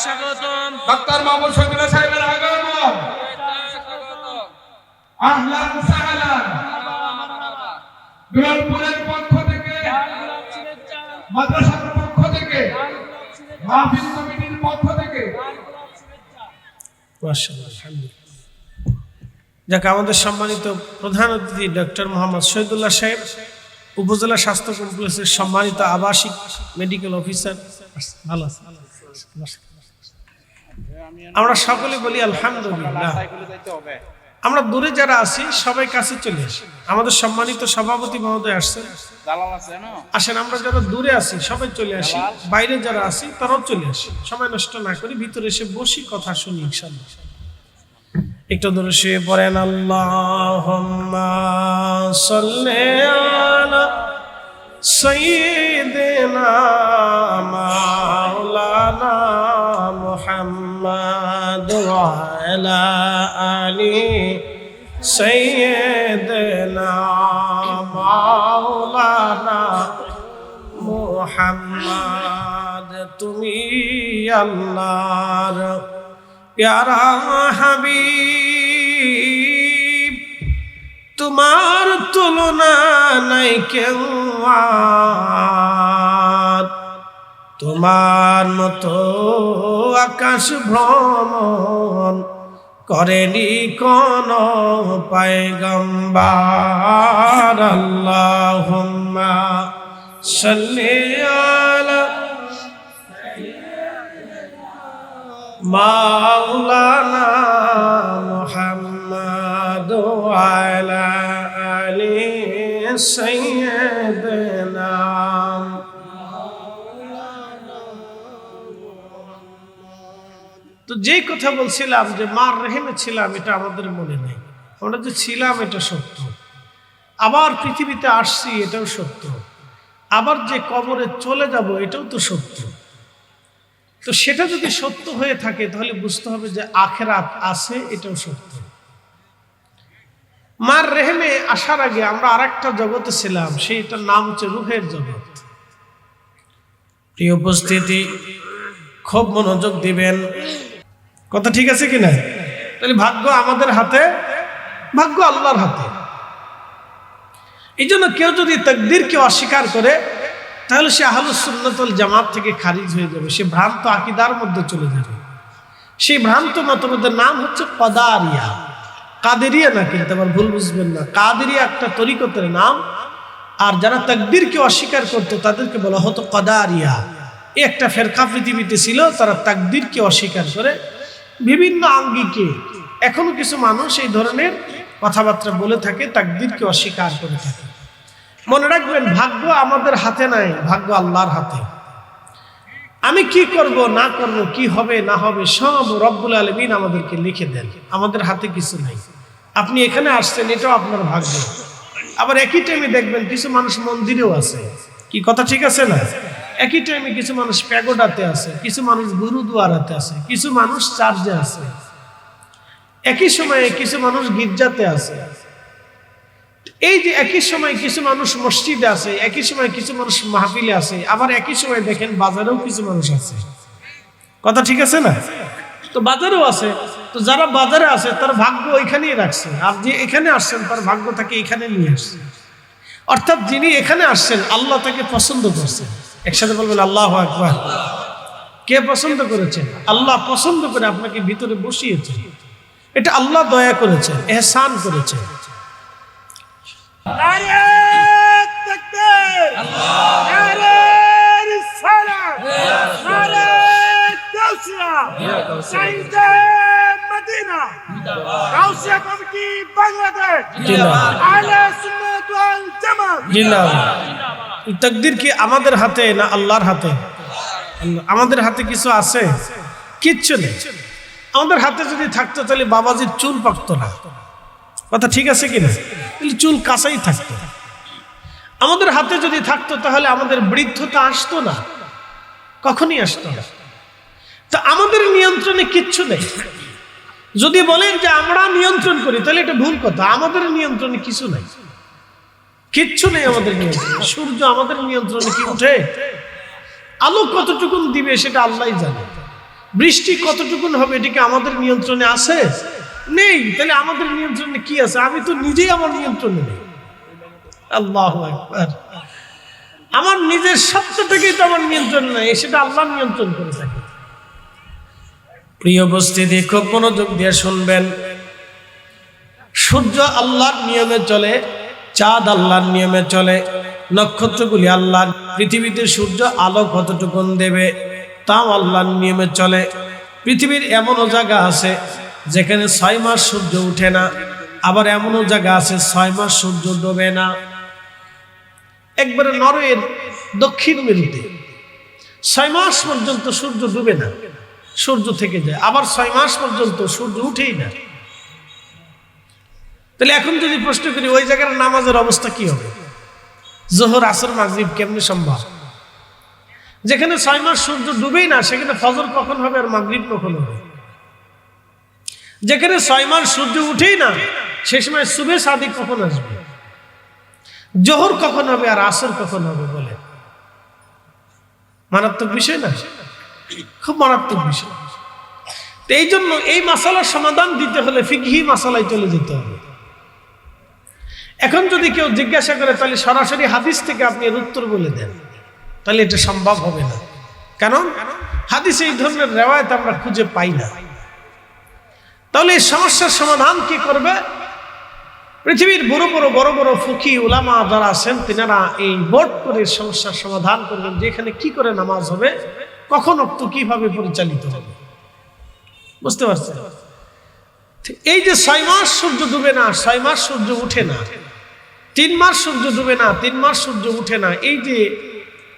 স্বাগতম, ডাক্তার মাহমুদ শহীদুল্লাহ সাহেবের আগমন, আহলান সাহলান। দুলালপুরের পক্ষ থেকে, মাদ্রাসার পক্ষ থেকে, মাহফিল কমিটির পক্ষ থেকে, যাকে আমাদের সম্মানিত প্রধান অতিথি ডক্টর মোহাম্মদ শহীদুল্লাহ সাহেব, উপজেলা স্বাস্থ্য কমপ্লেক্সের সম্মানিত আবাসিক মেডিকেল অফিসার, ভালো আছে। আমরা সকলে বলি আলহামদুলিল্লাহ। আমরা দূরে যারা আছি সবাই কাছে চলে আসি। আমাদের সম্মানিত সভাপতি মহোদয় আসছেন, আসেন। আমরা যারা দূরে আছি সবাই চলে আসি, বাইরে যারা আছি তারাও চলে আসি, সময় নষ্ট না করি, ভিতরে এসে বসি, কথা শুনি ইনশাআল্লাহ। একটু দূরে শুয়ে পড়েন, আল্লাহুম্মা সাল্লি আলা সাইয়্যিদিনা মাওলানা মুহাম্মাদ ওয়া আলা আলি সাইয়্যিদিনা মাওলানা মুহাম্মাদ। তুমি আল্লাহর প্যারা হাবিব, তোমার তুলনা নাই কেউ আর, তোমার মতো আকাশ ভ্রমণ করেনি কোন পয়গম্বর। আল্লাহুম্মা সাল্লি আলা মাওলানা মুহাম্মাদ ওয়া আলা আলি সাইয়্যিদিনা। তো যেই কথা বলছিলাম যে মার রেহেমে ছিলাম, এটা আমাদের মনে নেই। আমরা যে ছিলাম এটা সত্য, আবার পৃথিবীতে আসছি এটাও সত্য, আবার যে কবরে চলে যাব এটাও তো সত্য। তো সেটা যদি সত্য হয়ে থাকে তাহলে বুঝতে হবে যে আখিরাত আছে, এটাও সত্য। মার রেহেমে আসার আগে আমরা আরেকটা জগতে ছিলাম, সেইটার নাম হচ্ছে রূহের জগৎ। প্রিয় উপস্থিতি, খুব মনোযোগ দিবেন, কথা ঠিক আছে কিনা? তাহলে ভাগ্য আমাদের হাতে, ভাগ্য আল্লাহর হাতে। এই জন্য কেউ যদি তাকদীরকে অস্বীকার করে তাহলে সে আহলুস সুন্নাত ওয়াল জামাত থেকে খারিজ হয়ে যাবে, সে ভ্রান্ত আকীদার মধ্যে চলে যাবে। সেই ভ্রান্ত মতবাদের নাম হচ্ছে কদারিয়া। কাদেরিয়া না, কিন্তু আবার ভুল বুঝবেন না, কাদেরিয়া একটা তরিকতের নাম। আর যারা তাকদীরকে অস্বীকার করতো তাদেরকে বলা হতো কদারিয়া। এই একটা ফেরকা পৃথিবীতে ছিল, তারা তাকদীরকে অস্বীকার করে বিভিন্ন আঙ্গিকে এখনো কিছু মানুষ এই ধরনের কথাবার্তা বলে থাকে, তাকদীরকে অস্বীকার করে থাকে। মনে রাখবেন, ভাগ্য আমাদের হাতে নাই, ভাগ্য আল্লাহর হাতে। আমি কি করব না করব, কি হবে না হবে, সব রব্বুল আলামিন আমাদেরকে লিখে দেন, আমাদের হাতে কিছু নাই। আপনি এখানে আসছেন, এটাও আপনার ভাগ্য। আবার একই টাইমে দেখবেন কিছু মানুষ মন্দিরেও আছে, কি কথা ঠিক আছে না? একই টাইমে কিছু মানুষ প্যাগোডাতে আছে, কিছু মানুষ গুরুদুয়ারাতে আছে, কিছু মানুষ চার্চে আছে, একই সময়ে কিছু মানুষ গির্জাতে আছে। এই যে একই সময় কিছু মানুষ মসজিদে আছে, একই সময় কিছু মানুষ মাহফিলে আছে, আবার একই সময় দেখেন বাজারেও কিছু মানুষ আছে। কথা ঠিক আছে না? তো বাজারেও আছে, তো যারা বাজারে আছে তার ভাগ্য ওইখানেই রাখছে, আর যে এখানে আসছেন তার ভাগ্য তাকে এখানে নিয়ে আসছে। অর্থাৎ যিনি এখানে আসছেন আল্লাহ তাকে পছন্দ করছেন। একসাথে বলবেন আল্লাহু আকবার। কে পছন্দ করেছেন? আল্লাহ পছন্দ করে আপনাকে ভিতরে বসিয়েছেন। এটা আল্লাহ দয়া করেছেন, এহসান করেছেন। তাকদীর কি আমাদের হাতে না আল্লাহর হাতে? আমাদের হাতে কিছু আছে? কিচ্ছু নেই। আমাদের হাতে যদি থাকতো তাহলে বাবাজির চুল পাকতো না। কথা ঠিক আছে কিনা? তাহলে চুল কাঁচাই থাকতো। আমাদের হাতে যদি থাকতো তাহলে আমাদের বৃদ্ধতা আসতো না, কখনই আসতো না। তো আমাদের নিয়ন্ত্রণে কিচ্ছু নেই। যদি বলেন যে আমরা নিয়ন্ত্রণ করি তাহলে এটা ভুল কথা। আমাদের নিয়ন্ত্রণে কিছু নাই, কিচ্ছু নেই আমাদের নিয়ন্ত্রণে। সূর্য আমাদের নিয়ন্ত্রণে কি উঠে? আলো কতটুকুন দিবে সেটা আল্লাহই জানে। বৃষ্টি কতটুকুন হবে এটাকে আমাদের নিয়ন্ত্রণে আছে? নেই। তাহলে আমাদের নিয়ন্ত্রণে কি আছে? আমি তো নিজেই আমার নিয়ন্ত্রণে নেই। আল্লাহু আকবার। আমার নিজের সত্যটাকেই তো আমার নিয়ন্ত্রণ নেই, সেটা আল্লাহ নিয়ন্ত্রণ করে থাকে। প্রিয় উপস্থিতি, খুব মনোযোগ দিয়ে শুনবেন। সূর্য আল্লাহর নিয়মে চলে, চাঁদ আল্লাহর নিয়মে চলে, নক্ষত্রগুলি আল্লাহর। পৃথিবীতে সূর্য আলো কতটুকুন দেবে তাও আল্লাহর নিয়মে চলে। পৃথিবীর এমনও জায়গা আছে যেখানে 6 মাস সূর্য উঠে না, আবার এমনও জায়গা আছে 6 মাস সূর্য ডোবে না। একবারে নরওয়ের দক্ষিণ মেরুতে 6 মাস পর্যন্ত সূর্য ডুবে না, সূর্য থেকে যায়। আবার 6 মাস পর্যন্ত সূর্য উঠেই না। তাহলে এখন যদি প্রশ্ন করি ওই জায়গার নামাজের অবস্থা কি হবে? জোহর, আসর, মাগরিব কেমনে সম্ভব? যেখানে 6 মাস সূর্য ডুবেই না সেখানে ফজর কখন হবে আর মাগরিব কখন হবে? যেখানে 6 মাস সূর্য উঠেই না সে সময় সুবহে সাদিক কখন আসবে? জোহর কখন হবে আর আসর কখন হবে? বলে মারাত্মক বিষয় না? খুব মারাত্মক বিষয়। তো এই জন্য এই মাসালার সমাধান দিতে হলে ফিকহি মাসালায় চলে যেতে হবে। এখন যদি কেউ জিজ্ঞাসা করে তাহলে সরাসরি হাদিস থেকে আপনি এর উত্তর বলে দেন, তাহলে এটা সম্ভব হবে না। কারণ হাদিসে এই ধরনের রেওয়ায়েত আমরা খুঁজে পাই না। তাহলে এই সমস্যার সমাধান কি করবে? পৃথিবীর বড় বড় ফকি উলামা যারা আছেন তিনারা এই বোর্ড করে সমস্যার সমাধান করবেন যে এখানে কি করে নামাজ হবে, কখন ওয়াক্ত কিভাবে পরিচালিত হবে। বুঝতে পারছেন? এই যে 6 মাস সূর্য ডুবে না, 6 মাস সূর্য উঠে না, 3 মাস সূর্য ডুবে না, 3 মাস সূর্য উঠে না, এই যে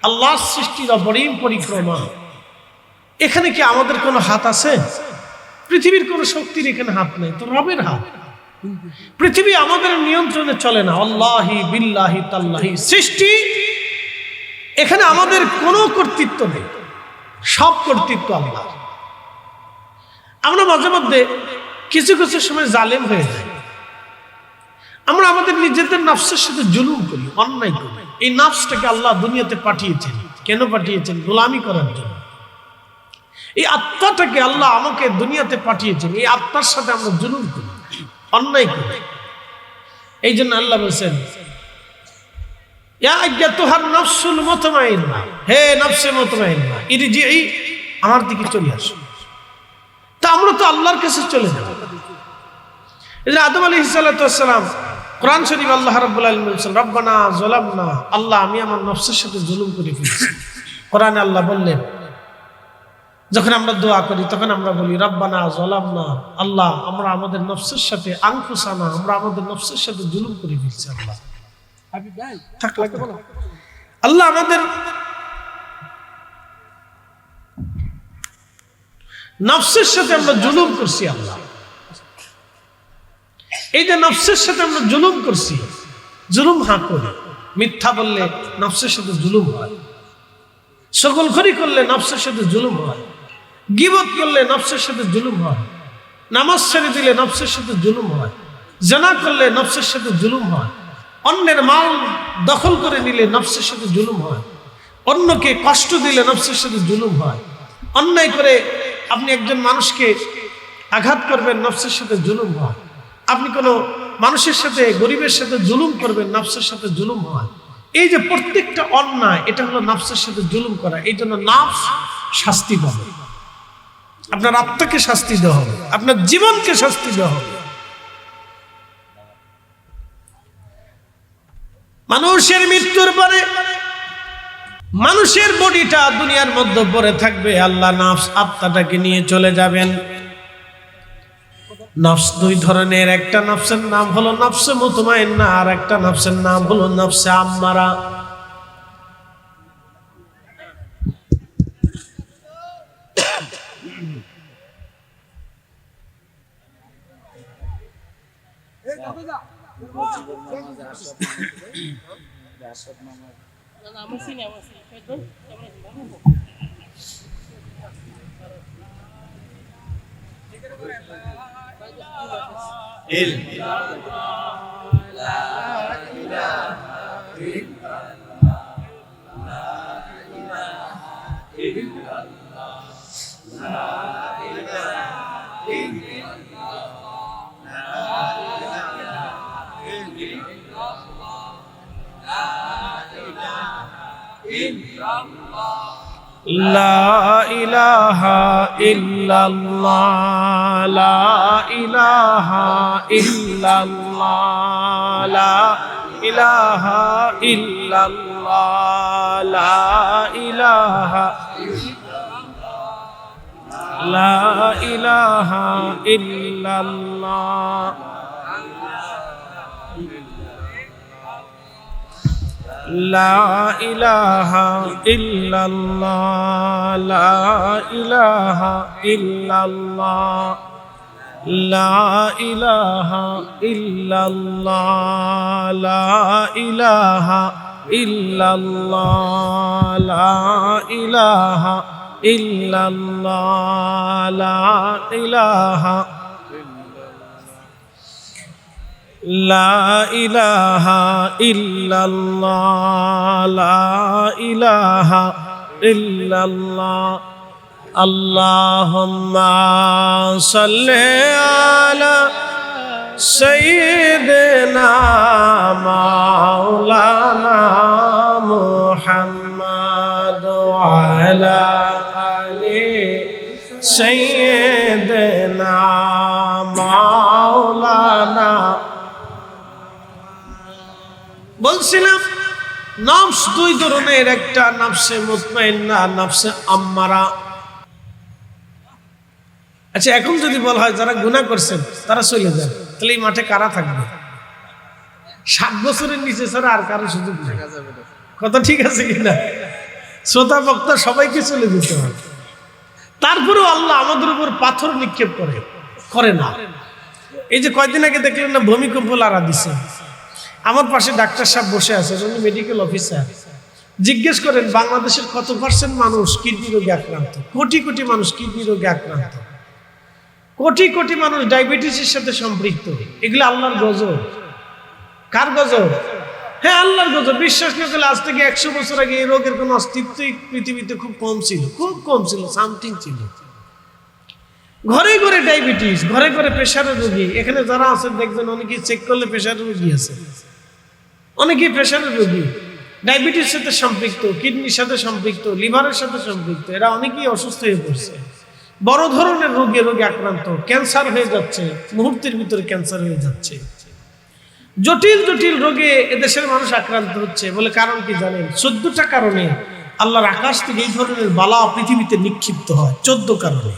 আল্লাহর সৃষ্টির অপরিম পরিক্রমা, এখানে কি আমাদের কোনো হাত আছে? পৃথিবীর কোনো শক্তির এখানে হাত নেই, তো রবের হাত। পৃথিবী আমাদের নিয়ন্ত্রণে চলে না। আল্লাহি বিল্লাহি তাল্লাহি সৃষ্টি, এখানে আমাদের কোনো কর্তৃত্ব নেই, সব কর্তৃত্ব আল্লাহ। আমরা মাঝে মধ্যে কিছু কিছু সময় জালেম হয়ে যাই। আমরা আমাদের নিজেদের নফসের সাথে জুলুম করি, অন্যায় করি। এই নফসটাকে আল্লাহ দুনিয়াতে পাঠিয়েছেন, কেন পাঠিয়েছেন? গোলামি করার জন্য। এই আত্মাটাকে আল্লাহ আমাকে দুনিয়াতে পাঠিয়েছেন, এই আত্মার সাথে আমরা জুলুম করি, অন্যায় করি। এই জন্য আল্লাহ বলছেন ইয়া আইয়াতুহান নাফসুল মুতমাইন্না, হে নফসে মুতমাইন্না ইরজিই, আমার দিকে চলে আসো। তা আমরা তো আল্লাহর কাছে চলে যাব। এই যে আদম আলাইহিস সালাতু ওয়াস সালাম, কোরআন শরীফ আল্লাহ রাব্বুল আলামিন বলেছেন রব্বানা যালামনা, আল্লাহ আমি আমার নফসের সাথে জুলুম করে ফেলেছি। কোরআনে আল্লাহ বললেন, যখন আমরা দোয়া করি তখন আমরা বলি রব্বানা যালামনা, আল্লাহ আমরা আমাদের নফসের সাথে আনফুসানা, আমরা আমাদের নফসের সাথে জুলুম করে ফেলছি। আল্লাহ আল্লাহ আমাদের নফসের সাথে আমরা জুলুম করছি। আল্লাহ এই যে নফসের সাথে আমরা জুলুম করছি, জুলুম করি, মিথ্যা বললে নফসের সাথে জুলুম হয়, সকলখড়ি করলে নফসের সাথে জুলুম হয়, গীবত করলে নফসের সাথে জুলুম হয়, নামাজ ছেড়ে দিলে নফসের সাথে জুলুম হয়, জিনা করলে নফসের সাথে জুলুম হয়, অন্যের মাল দখল করে নিলে নফসের সাথে জুলুম হয়, অন্যকে কষ্ট দিলে নফসের সাথে জুলুম হয়, অন্যায় করে আপনি একজন মানুষকে আঘাত করবেন নফসের সাথে জুলুম হয়, আপনি কোনো মানুষের সাথে গরিবের সাথে জুলুম করবেন নফসের সাথে জুলুম হয়। এই যে প্রত্যেকটা অন্যায়, এটা হলো নফসের সাথে জুলুম করা। এই জন্য নফস শাস্তি পাবে, আপনার আত্মাকে শাস্তি দেওয়া হবে, আপনার জীবনকে শাস্তি দেওয়া হবে। মানুষের মৃত্যুর পরে মানুষের বডিটা দুনিয়ার মধ্যে পড়ে থাকবে, আল্লাহ নফস আত্মাটাকে নিয়ে চলে যাবেন। নফস দুই ধরনের, একটা নফসের নাম হলো নফসে মুতমাইন্না, আর একটা নফসের নাম হলো নফসে আম্মারা। লা ইলাহা ইল্লাল্লাহ, লা ইলাহা ইল্লাল্লাহ, লা ইলাহা ইল্লাল্লাহ, লা ইলাহা, লা ইলাহা ইল্লাল্লাহ, লা ইলাহা ইল্লাল্লাহ, লা ইলাহা ইল্লাল্লাহ, লা ইলাহা ইল্লাল্লাহ, লা ইলাহা ইল্লাল্লাহ, লা ইলাহা ইল্লাল্লাহ, লা ইলাহা, লা ইলাহা ইল্লাল্লাহ, লা ইলাহা ইল্লাল্লাহ। আল্লাহুম্মা সাল্লি আলা সাইয়্যিদিনা মাওলানা মুহাম্মদ ওয়া আলা আলি সাইয়্যিদিনা মাওলানা। বলছিলাম নফস দুই ধরনের, একটা নফসে মুতমাইন্না, নফসে আম্মারা। আচ্ছা, এখন যদি বলা হয় যারা গুনাহ করছেন তারা চলে যান, তাহলে এই মাঠে কারা থাকবে? 7 বছরের নিচে ছাড়া আর কারো সুযোগ নেই। কথা ঠিক আছে কিনা? শ্রোতা বক্তা সবাইকে চলে যেতে হবে। তারপরেও আল্লাহ আমাদের উপর পাথর নিক্ষেপ করে না। এই যে কয়দিন আগে দেখলেন না ভূমিকম্প লারা দিছে, আমার পাশে ডাক্তার সাহেব বসে আছে, উনি মেডিকেল অফিসার। জিজ্ঞেস করেন বাংলাদেশের কত % মানুষ কিডনি রোগে আক্রান্ত? কোটি কোটি মানুষ কিডনি রোগে আক্রান্ত, কোটি কোটি মানুষ ডায়াবেটিসের সাথে সম্পৃক্ত। এগুলো আল্লাহর গজব। কার গজব? হ্যাঁ, আল্লাহর গজব। বিশ্বাস না করলে আজ থেকে 100 বছর আগে এই রোগের কোনো অস্তিত্বই পৃথিবীতে খুব কম ছিল, সামথিং ছিল। ঘরে ঘরে ডায়াবেটিস, ঘরে ঘরে প্রেশারের রোগী। এখানে যারা আছেন দেখবেন অনেকেই চেক করলে প্রেশারের রোগী আছে, অনেকেই প্রেশারের রোগী। ডায়াবেটিসের সাথে সম্পৃক্ত, কিডনির সাথে সম্পৃক্ত, লিভারের সাথে সম্পৃক্ত, এরা অনেকেই অসুস্থ হয়ে পড়ছে, বড় ধরনের রোগে আক্রান্ত, ক্যান্সার হয়ে যাচ্ছে, মুহূর্তের ভিতরে ক্যান্সার হয়ে যাচ্ছে, জটিল জটিল রোগে এদেশের মানুষ আক্রান্ত হচ্ছে। বলে কারণ কি জানেন? 14টা কারণে আল্লাহর আকাশ থেকে এই ধরনের বালা পৃথিবীতে নিক্ষিপ্ত হয়। 14 কারণে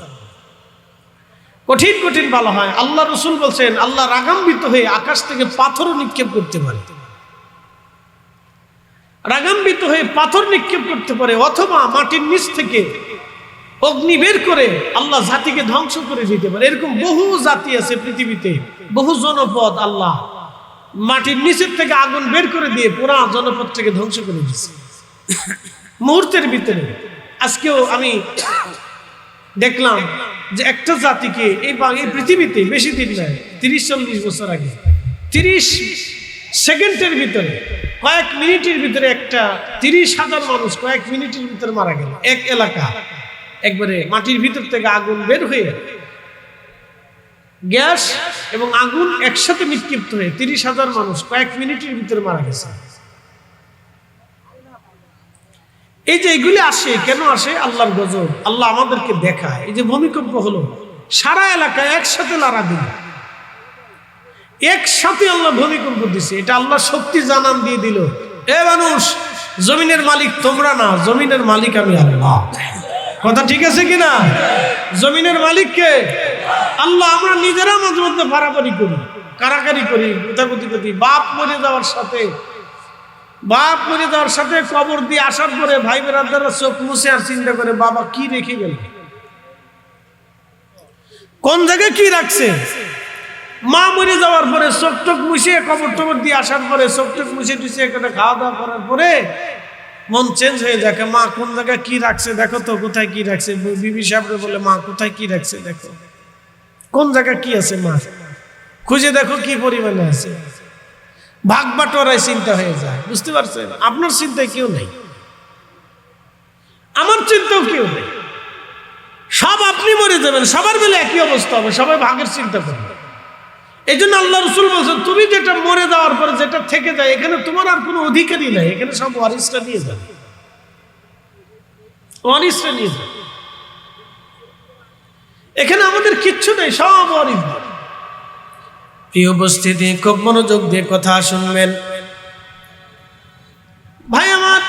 কঠিন কঠিন বালা হয়। আল্লাহ রসুল বলছেন আল্লাহ রাগান্বিত হয়ে আকাশ থেকে পাথরও নিক্ষেপ করতে পারে, রাগান্বিত হয়ে পাথর নিক্ষেপ করতে পারে, অথবা মাটির নিচ থেকে অগ্নি বের করে আল্লাহ জাতিকে ধ্বংস করে দিতে পারে। এরকম বহু জাতি আছে পৃথিবীতে, বহু জনপদ আল্লাহ মাটির নিচের থেকে আগুন বের করে দিয়ে পুরা জনপদটাকে ধ্বংস করে দিচ্ছে মুহূর্তের ভিতরে। আজকেও আমি দেখলাম যে একটা জাতিকে এই পৃথিবীতে বেশি দিন নয়, 30-40 বছর আগে 30 সেকেন্ডের ভিতরে, কয়েক মিনিটের ভিতরে একটা 30,000 মানুষ কয়েক মিনিটের ভিতরে মারা গেল। এক এলাকা একবারে মাটির ভিতর থেকে আগুন বের হয়ে, গ্যাস এবং আগুন একসাথে নিক্ষিপ্ত হয়ে 30,000 মানুষ কয়েক মিনিটের ভিতরে মারা গেছে। এই যে এগুলি আসে, কেন আসে? আল্লাহর গজব, আল্লাহ আমাদেরকে দেখায়। এই যে ভূমিকম্প হলো, সারা এলাকায় একসাথে লড়া দিল, একসাথে আল্লাহ ভূমিকম্প দিছে। এটা আল্লাহ শক্তি জানান দিয়ে দিল, এ মানুষ, জমিনের মালিক তোমরা না, জমিনের মালিক আমি আল্লাহ। কথা ঠিক আছে কিনা? জমিনের মালিক কে? আল্লাহ। আমরা নিজেরা মাঝে মধ্যে ফারাফারি করি, কারাকারি করি, গুতাগুতি করি। বাপ মরে যাওয়ার সাথে কবর দিয়ে আসার পরে ভাই বেরাদাররা চোখ মুছে আর চিন্তা করে, বাবা কি রেখে গেল, কোন জায়গায় কি রাখছে। মা মরে যাওয়ার পরে চোখ টোক মুছে কবর টবর দিয়ে আসার পরে চোখ টোক মুছে টুছে একটা খাওয়া দাওয়া করার পরে মন চেঞ্জ হয়ে যায়, মা কোন জায়গায় কি রাখছে দেখো তো, কোথায় কি রাখছে। বিবি সাহেবরে বলে, মা কোথায় কি রাখছে দেখো, কোন জায়গায় কি আছে মা, খুঁজে দেখো কি পরিমাণে আছে। ভাগ বাটোয়ারায় চিন্তা হয়ে যায়, বুঝতে পারছেন? আপনার চিন্তায় কেউ নেই, আমার চিন্তাও কেউ নেই, সব আপনি মরে যাবেন, সবার বেলা একই অবস্থা হবে, সবাই ভাগের চিন্তা করবে। এই জন্য আল্লাহ রসুল বলছেন, তুমি যেটা মরে যাওয়ার পরে যেটা থেকে যায়, এখানে তোমার আর কোনো অধিকারই নাই, এখানে সব ওয়ারিসরা নিয়ে যাবে, ওয়ারিসরা নিয়ে যাবে। এখানে আমাদের কিচ্ছু নেই, সব ওয়ারিস। এই উপস্থিতি খুব মনোযোগ দিয়ে কথা শুনবেন ভাই আমার।